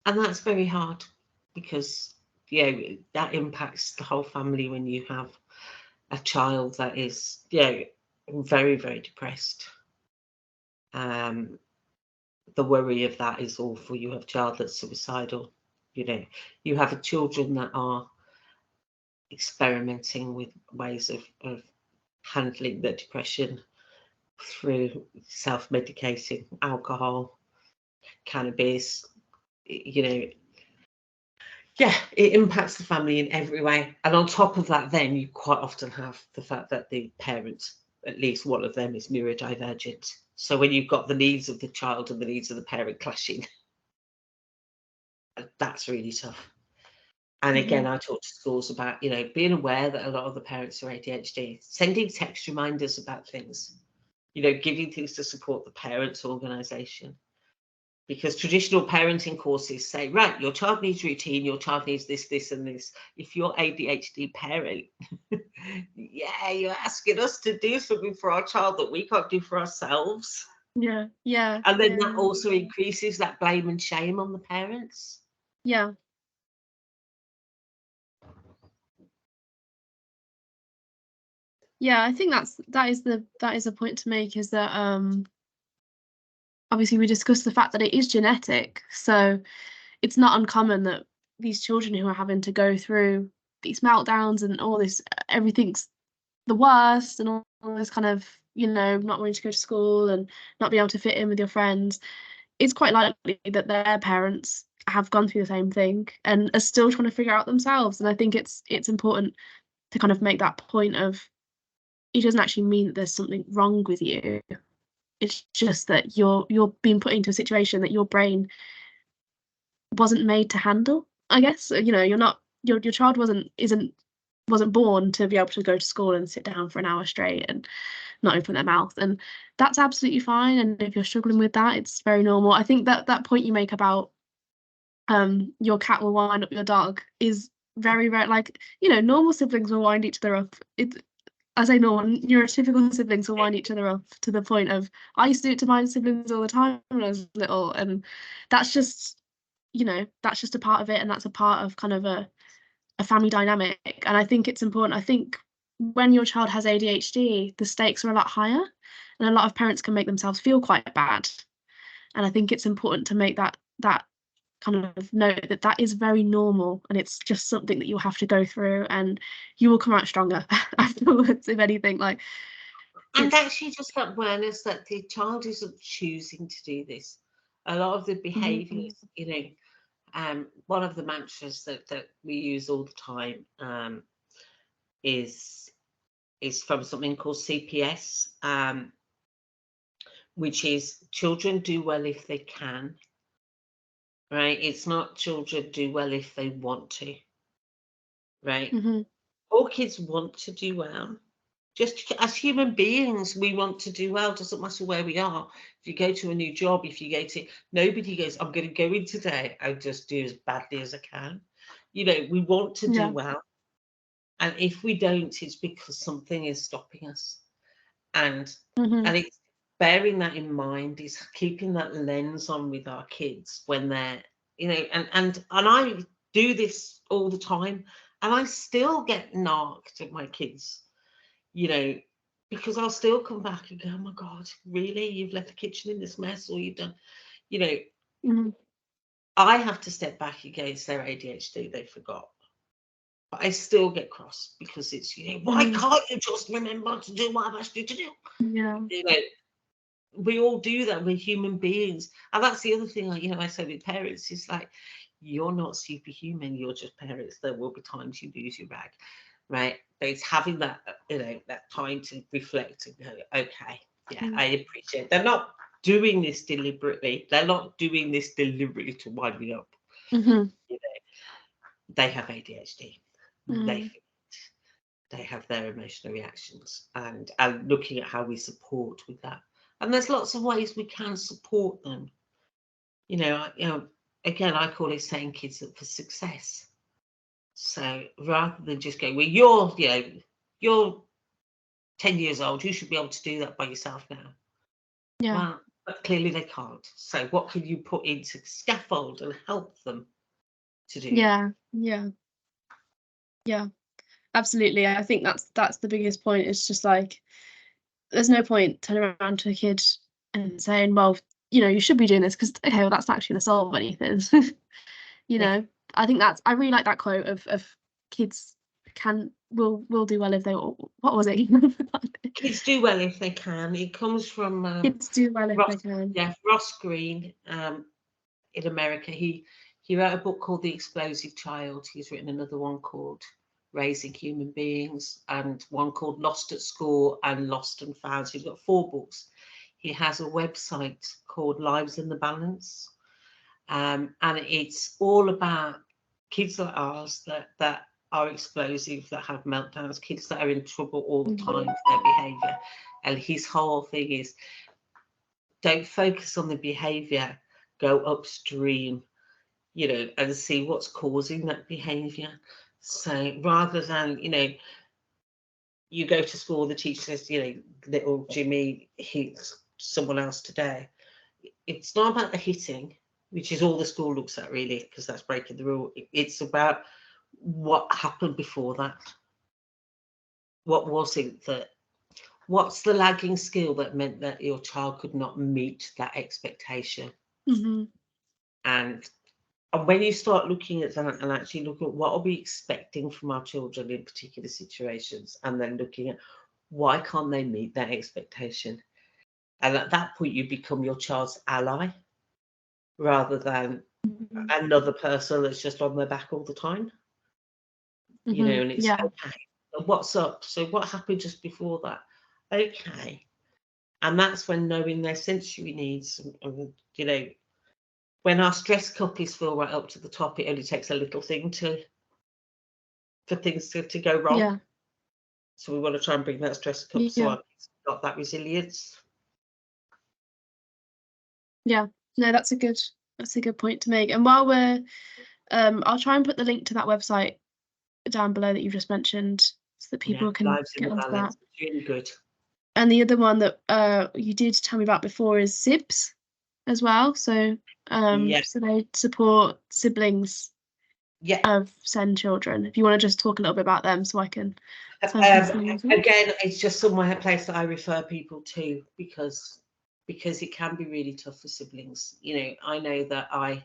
[SPEAKER 2] that's very hard because, that impacts the whole family when you have a child that is, very, very depressed. The worry of that is awful. You have a child that's suicidal. You have children that are experimenting with ways of handling their depression through self-medicating, alcohol, cannabis. It impacts the family in every way. And on top of that, then you quite often have the fact that the parents, at least one of them, is neurodivergent. So when you've got the needs of the child and the needs of the parent clashing, that's really tough. And again, I talk to schools about, being aware that a lot of the parents are ADHD, sending text reminders about things, giving things to support the parents' organisation. Because traditional parenting courses say, right, your child needs routine, your child needs this, this, and this. If you're ADHD parent, yeah, you're asking us to do something for our child that we can't do for ourselves.
[SPEAKER 1] Yeah.
[SPEAKER 2] And then that also increases that blame and shame on the parents.
[SPEAKER 1] Yeah. Yeah, I think that is a point to make, is that obviously we discussed the fact that it is genetic, so it's not uncommon that these children who are having to go through these meltdowns and all this, everything's the worst, and all this kind of, not wanting to go to school and not be able to fit in with your friends, it's quite likely that their parents have gone through the same thing and are still trying to figure out themselves. And I think it's important to kind of make that point of, it doesn't actually mean that there's something wrong with you. It's just that you're being put into a situation that your brain wasn't made to handle, I guess. You're not, your child wasn't born to be able to go to school and sit down for an hour straight and not open their mouth, and that's absolutely fine. And if you're struggling with that, it's very normal. I think that point you make about your cat will wind up your dog is very, very, like, normal siblings will wind each other up. I say normal, neurotypical siblings will wind each other up to the point of, I used to do it to my siblings all the time when I was little, and that's just that's just a part of it, and that's a part of kind of a family dynamic. And I think it's important. I think when your child has ADHD, the stakes are a lot higher, and a lot of parents can make themselves feel quite bad. And I think it's important to make that kind of note that is very normal, and it's just something that you'll have to go through, and you will come out stronger afterwards, if anything.
[SPEAKER 2] And actually just that awareness that the child isn't choosing to do this. A lot of the behaviours, one of the mantras that we use all the time is from something called CPS, which is children do well if they can, right? It's not children do well if they want to, right? All kids want to do well. Just as human beings, we want to do well. Doesn't matter where we are. If you go to a new job, nobody goes, I'm going to go in today and just do as badly as I can. We want to do well. And if we don't, it's because something is stopping us. And it's bearing that in mind, is keeping that lens on with our kids when they're, and I do this all the time, and I still get narked at my kids. Because I'll still come back and go, oh my God, really? You've left the kitchen in this mess, or you've done, I have to step back and go, it's their ADHD, they forgot. But I still get cross because it's, why can't you just remember to do what I've asked you to do?
[SPEAKER 1] Yeah.
[SPEAKER 2] We all do that. We're human beings. And that's the other thing, I say with parents, is like, you're not superhuman, you're just parents. There will be times you lose your rag. Right, but it's having that that time to reflect and go, okay, yeah, I appreciate they're not doing this deliberately. They're not doing this deliberately to wind me up. They have ADHD. They have their emotional reactions, and looking at how we support with that. And there's lots of ways we can support them. Again, I call it setting kids up for success. So rather than just go, well, you're 10 years old, you should be able to do that by yourself now.
[SPEAKER 1] Yeah.
[SPEAKER 2] Well, but clearly they can't. So what can you put into scaffold and help them to do?
[SPEAKER 1] Yeah, absolutely. I think that's the biggest point. It's just like, there's no point turning around to a kid and saying, well, you should be doing this, because okay, well, that's not actually going to solve anything. I think I really like that quote of kids will do well if they, what was it?
[SPEAKER 2] Kids do well if they can. It comes from
[SPEAKER 1] kids do well if they can.
[SPEAKER 2] Yeah, Ross Green in America. He wrote a book called The Explosive Child. He's written another one called Raising Human Beings, and one called Lost at School and Lost and Found. So he's got 4 books. He has a website called Lives in the Balance. And it's all about kids like ours that are explosive, that have meltdowns, kids that are in trouble all the time with their behaviour. And his whole thing is, don't focus on the behaviour, go upstream, you know, and see what's causing that behaviour. So rather than, you know, you go to school, the teacher says, you know, little Jimmy hits someone else today. It's not about the hitting, which is all the school looks at really, because that's breaking the rule. It's about what happened before that. What was it that, what's the lagging skill that meant that your child could not meet that expectation? And when you start looking at that and actually looking at what are we expecting from our children in particular situations, and then looking at why can't they meet that expectation? And at that point, you become your child's ally rather than another person that's just on their back all the time. You know, and it's okay. What's up? So what happened just before that? Okay. And that's when knowing their sensory needs, and you know, when our stress cup is filled right up to the top, it only takes a little thing for things to go wrong.
[SPEAKER 1] Yeah.
[SPEAKER 2] So we want to try and bring that stress cup so our kids got that resilience.
[SPEAKER 1] Yeah. No, that's a good point to make. And while we're I'll try and put the link to that website down below that you've just mentioned, so that people can get onto that.
[SPEAKER 2] It's really good.
[SPEAKER 1] And the other one that you did tell me about before is SIBS as well. So so they support siblings of SEND children. If you want to just talk a little bit about them, so I can.
[SPEAKER 2] Again, it's just somewhere, a place that I refer people to because it can be really tough for siblings. You know, I know that I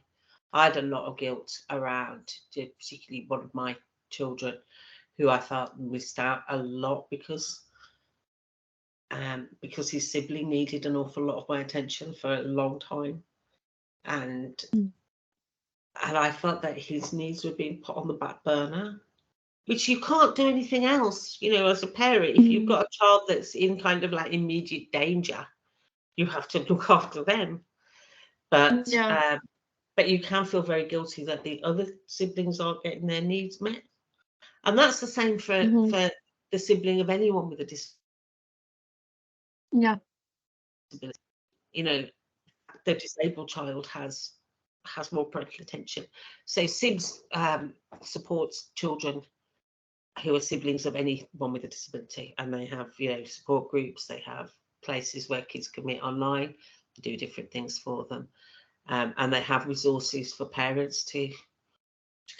[SPEAKER 2] had a lot of guilt around, particularly one of my children, who I felt missed out a lot because his sibling needed an awful lot of my attention for a long time, and I felt that his needs were being put on the back burner, which you can't do anything else. You know, as a parent, if you've got a child that's in kind of like immediate danger, you have to look after them. But you can feel very guilty that the other siblings aren't getting their needs met, and that's the same for the sibling of anyone with a disability. You know, the disabled child has more parental attention. So SIBS supports children who are siblings of anyone with a disability, and they have, you know, support groups. They have places where kids can meet online, do different things for them, and they have resources for parents to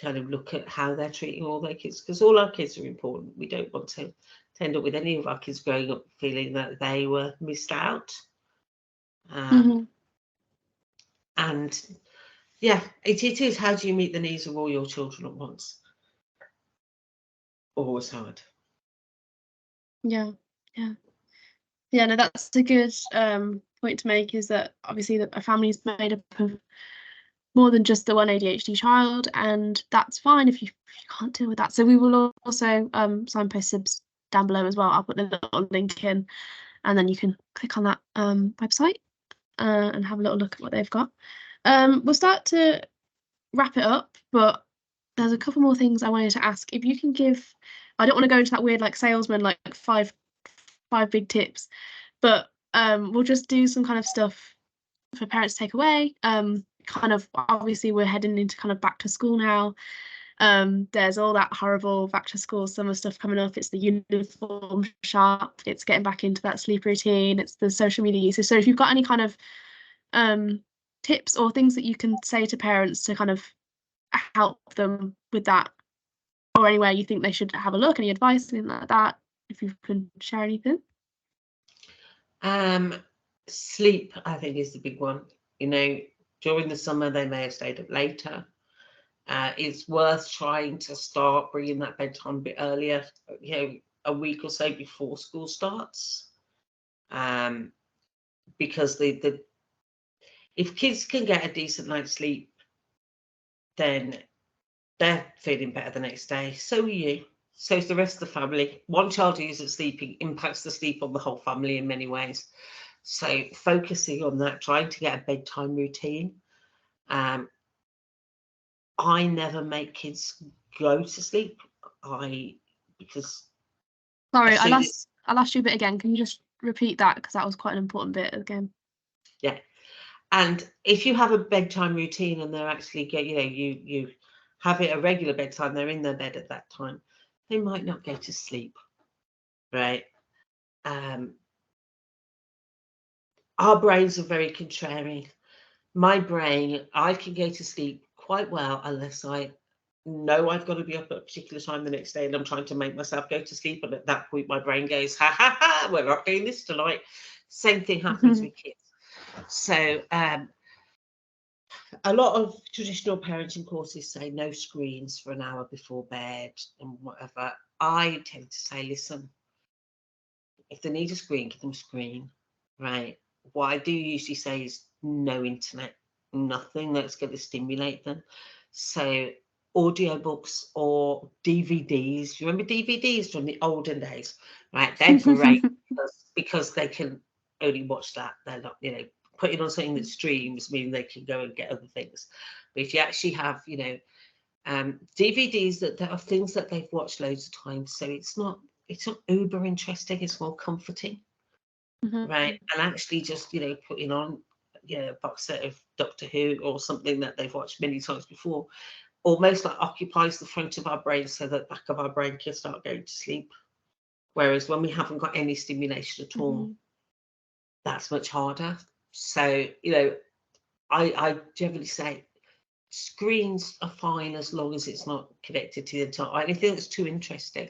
[SPEAKER 2] kind of look at how they're treating all their kids, because all our kids are important. We don't want to end up with any of our kids growing up feeling that they were missed out. And yeah, it is, how do you meet the needs of all your children at once? Always hard.
[SPEAKER 1] No, that's a good point to make, is that obviously a family is made up of more than just the one ADHD child, and that's fine if you can't deal with that. So we will also signpost SIBS down below as well. I'll put the little link in, and then you can click on that website and have a little look at what they've got. We'll start to wrap it up, but there's a couple more things I wanted to ask. If you can give, I don't want to go into that weird like salesman, like five big tips, but we'll just do some kind of stuff for parents to take away. Kind of, obviously we're heading into kind of back to school now. There's all that horrible back to school summer stuff coming up. It's the uniform shop, it's getting back into that sleep routine, it's the social media usage. So if you've got any kind of tips or things that you can say to parents to kind of help them with that, or anywhere you think they should have a look, any advice, anything like that, if you can share anything.
[SPEAKER 2] Sleep, I think, is the big one. You know, during the summer they may have stayed up later. It's worth trying to start bringing that bedtime a bit earlier, you know, a week or so before school starts, because if kids can get a decent night's sleep, then they're feeling better the next day. So are you. So is the rest of the family. One child who isn't sleeping impacts the sleep on the whole family in many ways. So focusing on that, trying to get a bedtime routine. I never make kids go to sleep. Because
[SPEAKER 1] Sorry,
[SPEAKER 2] as soon as,
[SPEAKER 1] I lost you a bit again. Can you just repeat that, because that was quite an important bit again?
[SPEAKER 2] yeah. And if you have a bedtime routine and they're actually you have it a regular bedtime, they're in their bed at that time, they might not go to sleep, right? Our brains are very contrary. My brain, I can go to sleep quite well unless I know I've got to be up at a particular time the next day and I'm trying to make myself go to sleep. And at that point, my brain goes, ha ha ha, we're not doing this tonight. Same thing happens with kids. So a lot of traditional parenting courses say no screens for an hour before bed and whatever. I tend to say, listen, if they need a screen, give them a screen, right? What I do usually say is no internet, nothing that's going to stimulate them. So audiobooks or DVDs. You remember DVDs from the olden days, right? They're great because they can only watch that. They're not, putting on something that streams mean they can go and get other things. But if you actually have, DVDs that are things that they've watched loads of times, so it's not uber interesting, it's more comforting, right? And actually just putting on a box set of Doctor Who or something that they've watched many times before almost like occupies the front of our brain so that back of our brain can start going to sleep. Whereas when we haven't got any stimulation at all, that's much harder. So I generally say screens are fine as long as it's not connected to the entire, anything that's too interesting,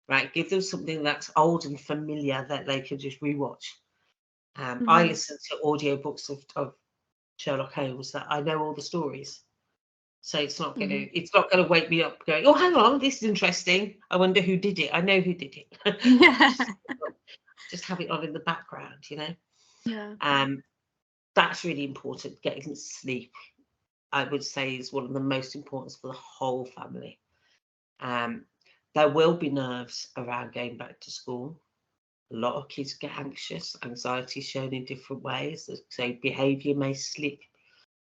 [SPEAKER 2] right? Give them something that's old and familiar that they can just rewatch. I listen to audiobooks of Sherlock Holmes that I know all the stories. So it's not gonna wake me up going, oh, hang on, this is interesting. I wonder who did it. I know who did it.
[SPEAKER 1] Yeah.
[SPEAKER 2] Just have it on in the background,
[SPEAKER 1] Yeah.
[SPEAKER 2] That's really important. Getting sleep, I would say, is one of the most important for the whole family. There will be nerves around going back to school. A lot of kids get anxious, anxiety shown in different ways. So behaviour may slip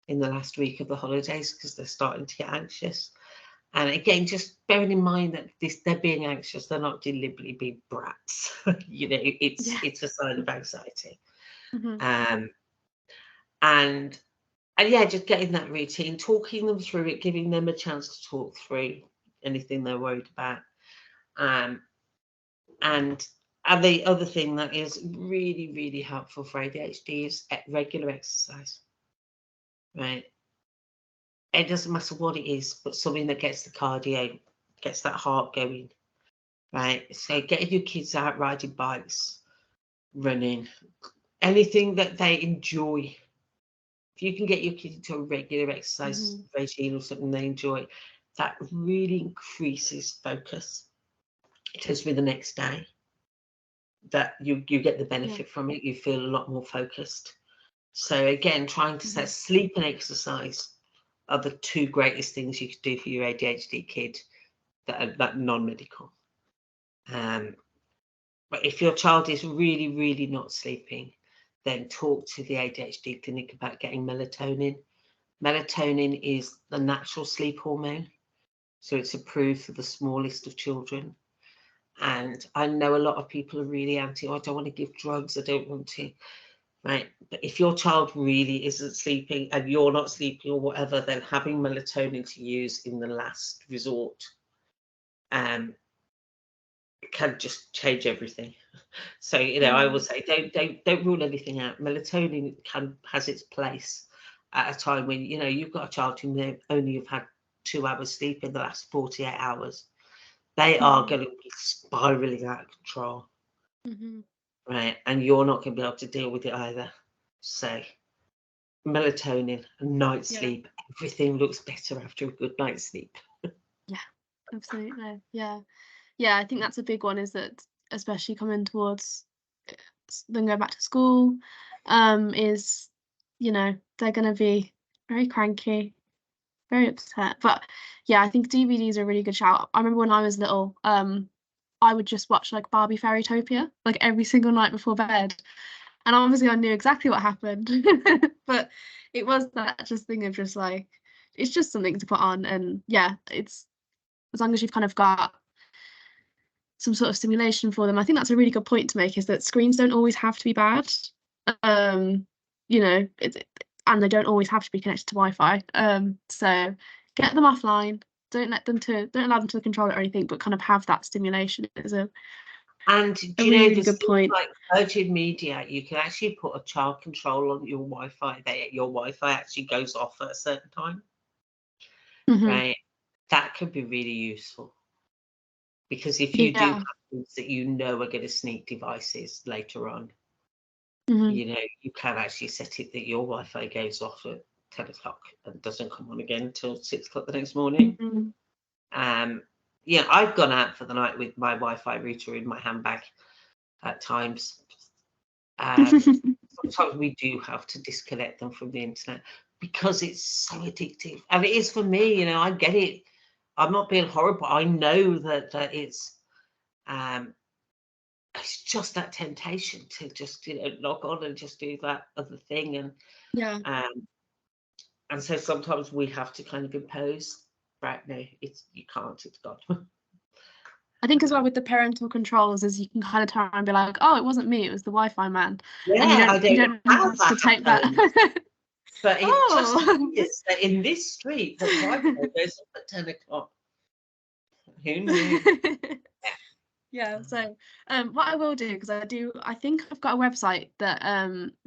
[SPEAKER 2] in the last week of the holidays because they're starting to get anxious. And again, just bearing in mind that they're being anxious, they're not deliberately being brats. It's a sign of anxiety. And yeah, just getting that routine, talking them through it, giving them a chance to talk through anything they're worried about. And the other thing that is really, really helpful for ADHD is regular exercise, right? It doesn't matter what it is, but something that gets the cardio, gets that heart going, right? So getting your kids out riding bikes, running, anything that they enjoy. If you can get your kids into a regular exercise regime or something they enjoy, that really increases focus. It tells me the next day that you get the benefit from it. You feel a lot more focused. So again, trying to set sleep and exercise are the two greatest things you could do for your ADHD kid that are non-medical. But if your child is really, really not sleeping, then talk to the ADHD clinic about getting melatonin. Melatonin is the natural sleep hormone, so it's approved for the smallest of children. And I know a lot of people are really anti, I don't want to give drugs, I don't want to, right? But if your child really isn't sleeping and you're not sleeping or whatever, then having melatonin to use in the last resort can just change everything. So I will say don't rule anything out. Melatonin has its place at a time when you've got a child who may only have had 2 hours sleep in the last 48 hours. They are going to be spiraling out of control, right? And you're not going to be able to deal with it either. So melatonin, night sleep, everything looks better after a good night's sleep.
[SPEAKER 1] Yeah, absolutely. Yeah, I think that's a big one, is that especially coming towards them going back to school, is they're going to be very cranky, very upset. But yeah, I think DVDs are a really good shout. I remember when I was little, I would just watch like Barbie Fairytopia like every single night before bed, and obviously I knew exactly what happened. But it was that just thing of just like it's just something to put on. And yeah, it's as long as you've kind of got some sort of stimulation for them. I think that's a really good point to make, is that screens don't always have to be bad. You know, and they don't always have to be connected to Wi-Fi. So get them offline. Don't allow them to control it or anything, but kind of have that stimulation. Is a
[SPEAKER 2] And do you know, there's things like Virgin Media, you can actually put a child control on your Wi-Fi. Your Wi-Fi actually goes off at a certain time. Right? That could be really useful. Because if you do have things that you know are going to sneak devices later on, you know, you can actually set it that your Wi-Fi goes off at 10 o'clock and doesn't come on again until 6 o'clock the next morning. Yeah, I've gone out for the night with my Wi-Fi router in my handbag at times. Sometimes we do have to disconnect them from the internet because it's so addictive. And it is for me, you know, I get it. I'm not being horrible. I know that it's just that temptation to just, you know, log on and just do that other thing. And so sometimes we have to kind of impose, right, no, you can't, it's gone.
[SPEAKER 1] I think as well with the parental controls is you can kind of turn around and be like, oh, it wasn't me, it was the Wi-Fi man.
[SPEAKER 2] Yeah,
[SPEAKER 1] and you don't have to take that.
[SPEAKER 2] But it just is that in this street, the Wi-Fi goes up at 10 o'clock. Who knew?
[SPEAKER 1] Yeah, so what I will do, because I think I've got a website that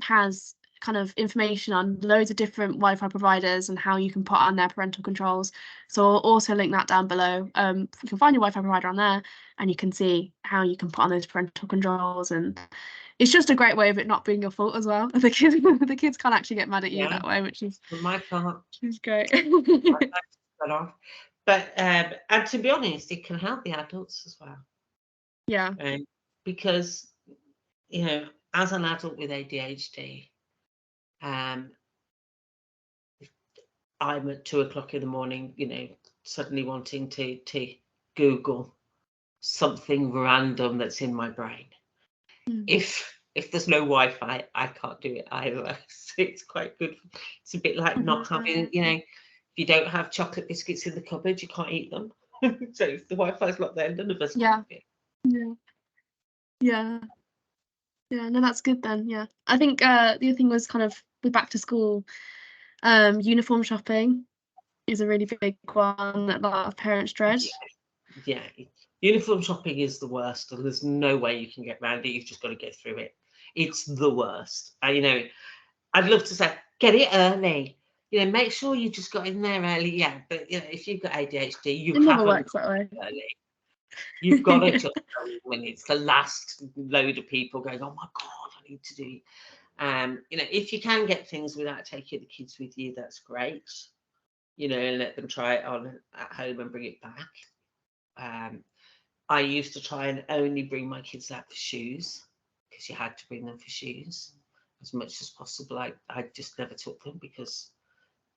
[SPEAKER 1] has kind of information on loads of different Wi-Fi providers and how you can put on their parental controls. So I'll also link that down below. You can find your Wi-Fi provider on there and you can see how you can put on those parental controls, and it's just a great way of it not being your fault as well. The kids can't actually get mad at you that way, which is great.
[SPEAKER 2] But and to be honest, it can help the adults as well.
[SPEAKER 1] Yeah.
[SPEAKER 2] Because, you know, as an adult with ADHD, I'm at 2 o'clock in the morning, you know, suddenly wanting to Google something random that's in my brain. If there's no Wi-Fi, I can't do it either. So it's quite good. It's a bit like not having, you know, if you don't have chocolate biscuits in the cupboard, you can't eat them. So if the Wi-Fi's not there, none of us can do it.
[SPEAKER 1] Yeah, no, that's good then. Yeah, I think the other thing was kind of with back to school, uniform shopping is a really big one that a lot of parents dread.
[SPEAKER 2] Yeah, uniform shopping is the worst, and there's no way you can get around it. You've just got to get through it. It's the worst. You know, I'd love to say get it early. You know, make sure you just got in there early. Yeah, but you know, if you've got ADHD, you
[SPEAKER 1] never
[SPEAKER 2] haven't
[SPEAKER 1] works that way.
[SPEAKER 2] Early. You've got to just go when it's the last load of people going, oh my God, I need to do. You know, if you can get things without taking the kids with you, that's great. You know, and let them try it on at home and bring it back. I used to try and only bring my kids out for shoes, because you had to bring them for shoes as much as possible. I just never took them because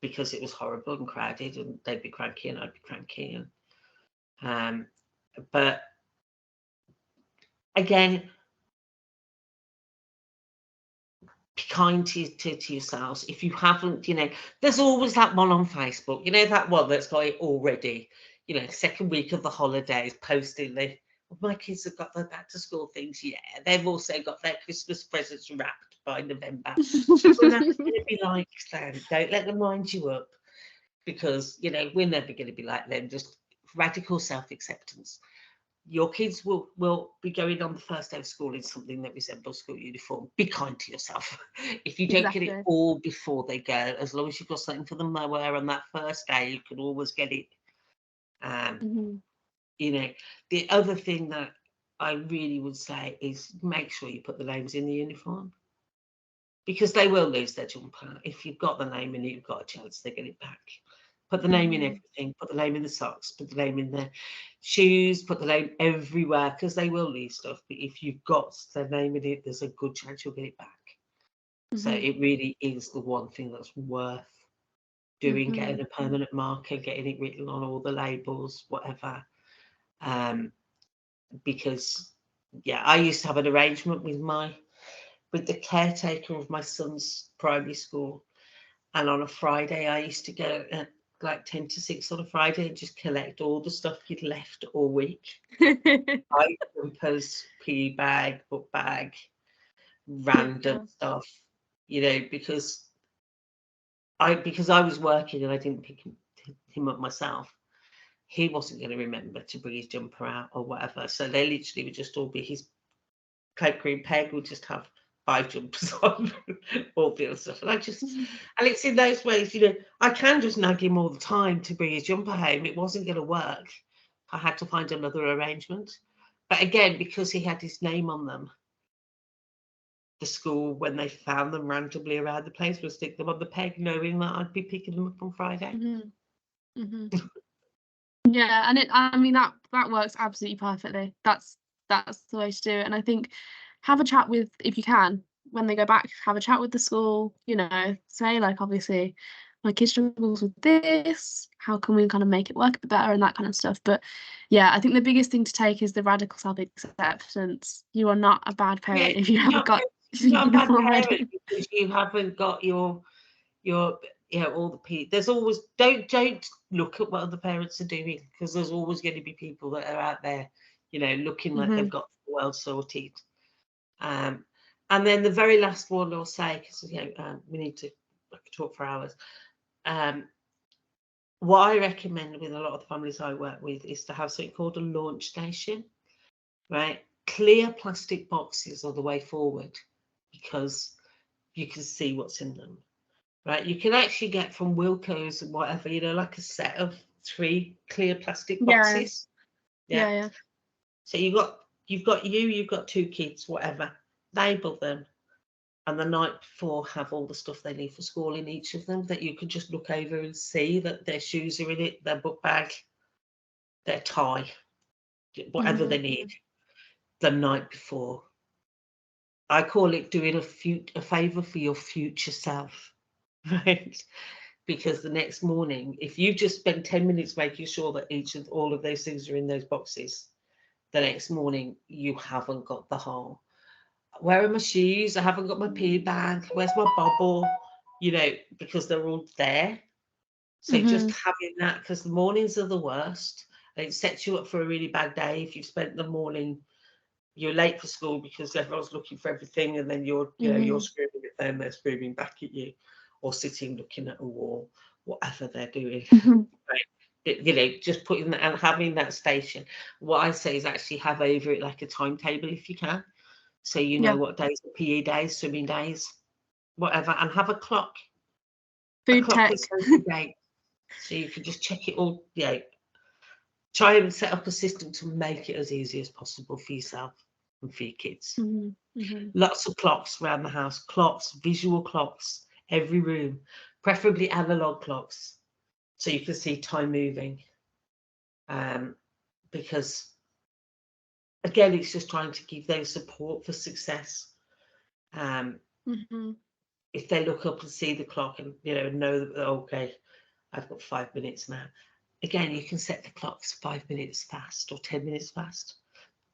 [SPEAKER 2] it was horrible and crowded, and they'd be cranky and I'd be cranky. And but again, be kind to yourselves. If you haven't, you know, there's always that one on Facebook, you know, that one that's got it already, you know, second week of the holidays, posting my kids have got their back to school things. Yeah, they've also got their Christmas presents wrapped by November. We're never going to be like them. Don't let them wind you up, because, you know, we're never going to be like them. Just radical self-acceptance. Your kids will be going on the first day of school in something that resembles school uniform. Be kind to yourself. If you don't get it all before they go, as long as you've got something for them to wear on that first day, you can always get it. You know, the other thing that I really would say is make sure you put the names in the uniform, because they will lose their jumper. If you've got the name in it, you've got a chance they get it back. Put the name in everything. Put the name in the socks. Put the name in the shoes. Put the name everywhere, because they will leave stuff. But if you've got their name in it, there's a good chance you'll get it back. So it really is the one thing that's worth doing, getting a permanent marker, getting it written on all the labels, whatever. Because, yeah, I used to have an arrangement with the caretaker of my son's primary school. And on a Friday, I used to go like 10 to 6 on a Friday and just collect all the stuff you'd left all week. Like jumpers, PE bag, book bag, random stuff, you know, because I was working and I didn't pick him up myself. He wasn't going to remember to bring his jumper out or whatever. So they literally would just all be his Coke Green Peg would just have 5 jumpers on, all the other stuff. And it's in those ways, you know, I can just nag him all the time to bring his jumper home. It wasn't going to work. I had to find another arrangement. But again, because he had his name on them, the school, when they found them randomly around the place, would stick them on the peg, knowing that I'd be picking them up on Friday.
[SPEAKER 1] Yeah, and I mean that works absolutely perfectly. That's the way to do it. And I think have a chat with, if you can, when they go back, have a chat with the school, you know, say like, obviously my kid struggles with this, how can we kind of make it work a bit better, and that kind of stuff. But yeah, I think the biggest thing to take is the radical self-acceptance. You are not a bad parent if you haven't got
[SPEAKER 2] uniform already, because you haven't got your you know, all the there's always, don't look at what other parents are doing, because there's always going to be people that are out there, you know, looking like they've got the world sorted. And then the very last one I'll say, because you know, we need to, I could talk for hours. What I recommend with a lot of the families I work with is to have something called a launch station, right? Clear plastic boxes are the way forward, because you can see what's in them. Right, you can actually get from Wilko's and whatever, you know, like a set of 3 clear plastic boxes.
[SPEAKER 1] Yeah.
[SPEAKER 2] So you've got 2 kids, whatever. Label them, and the night before have all the stuff they need for school in each of them, that you can just look over and see that their shoes are in it, their book bag, their tie, whatever they need the night before. I call it doing a favour for your future self. Right, because the next morning, if you just spend 10 minutes making sure that all of those things are in those boxes, the next morning you haven't got the whole, where are my shoes, I haven't got my pee bag, where's my bubble, you know, because they're all there. So just having that, because the mornings are the worst, and it sets you up for a really bad day if you've spent the morning, you're late for school because everyone's looking for everything, and then you're you're screaming at them, they're screaming back at you, or sitting looking at a wall, whatever they're doing. Right? You know, just putting that and having that station. What I say is actually have over it like a timetable if you can, so you know what days are PE days, swimming days, whatever, and have a clock.
[SPEAKER 1] Food tech.
[SPEAKER 2] Date, so you can just check it all. Yeah, try and set up a system to make it as easy as possible for yourself and for your kids. Lots of clocks around the house, clocks, visual clocks, every room, preferably analog clocks, so you can see time moving. Because again, it's just trying to give them support for success. If they look up and see the clock and know that, okay, I've got 5 minutes now. Again, you can set the clocks 5 minutes fast or 10 minutes fast.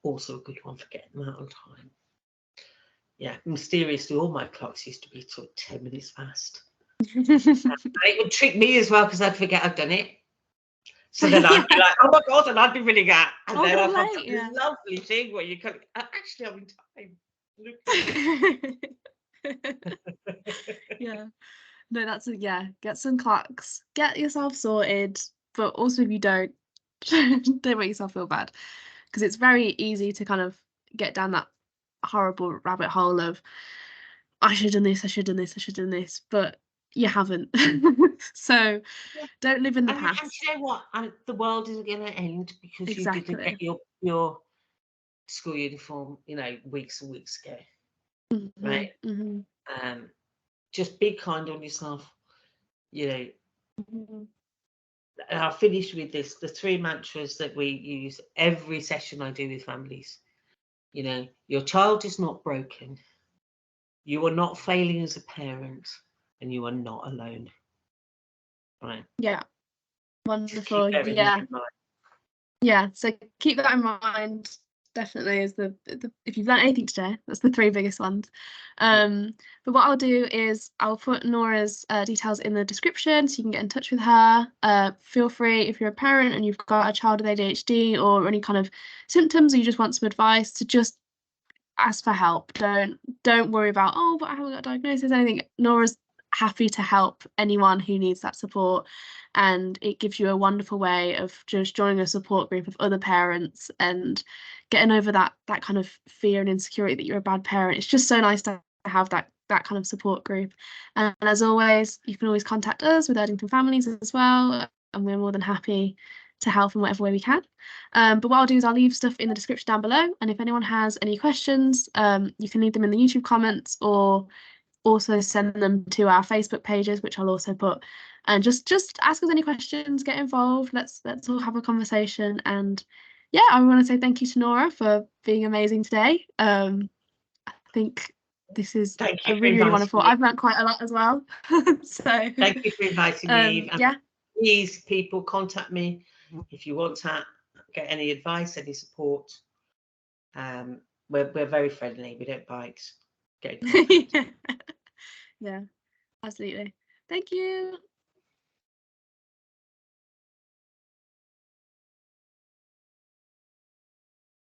[SPEAKER 2] Also a good one for getting them out on time. Yeah, mysteriously, all my clocks used to be 10 minutes fast. And it would trick me as well, because I'd forget I'd done it. So then I'd be like, oh my God, and I'd be really that. And then I'd have this lovely thing where you can actually, I'm in time.
[SPEAKER 1] Yeah. No, get some clocks, get yourself sorted, but also if you don't make yourself feel bad, because it's very easy to kind of get down that horrible rabbit hole of I should have done this, but you haven't. So don't live in the past.
[SPEAKER 2] And you know what? The world isn't going to end because you didn't get your school uniform, weeks and weeks ago, right? Just be kind on yourself, And I'll finish with this: the 3 mantras that we use every session I do with families. Your child is not broken. You are not failing as a parent, and you are not alone. Right.
[SPEAKER 1] Yeah. Wonderful. Yeah. So keep that in mind. definitely is the if you've learned anything today, that's the 3 biggest ones. But what I'll do is I'll put Nora's details in the description so you can get in touch with her. Feel free, if you're a parent and you've got a child with ADHD or any kind of symptoms, or you just want some advice, to just ask for help. Don't worry about, oh, but I haven't got a diagnosis, anything. Nora's happy to help anyone who needs that support, and it gives you a wonderful way of just joining a support group of other parents and getting over that kind of fear and insecurity that you're a bad parent. It's just so nice to have that kind of support group. And as always, you can always contact us with Erdington Families as well, and we're more than happy to help in whatever way we can. But what I'll do is I'll leave stuff in the description down below, and if anyone has any questions, you can leave them in the YouTube comments, or also send them to our Facebook pages, which I'll also put. And just ask us any questions, get involved. Let's all have a conversation. And yeah, I want to say thank you to Nora for being amazing today. I think this is a really wonderful. I've learned quite a lot as well. So
[SPEAKER 2] thank you for inviting me.
[SPEAKER 1] Yeah,
[SPEAKER 2] please, people, contact me if you want to get any advice, any support. We're very friendly. We don't bite. Get in contact.
[SPEAKER 1] Yeah, absolutely. Thank you.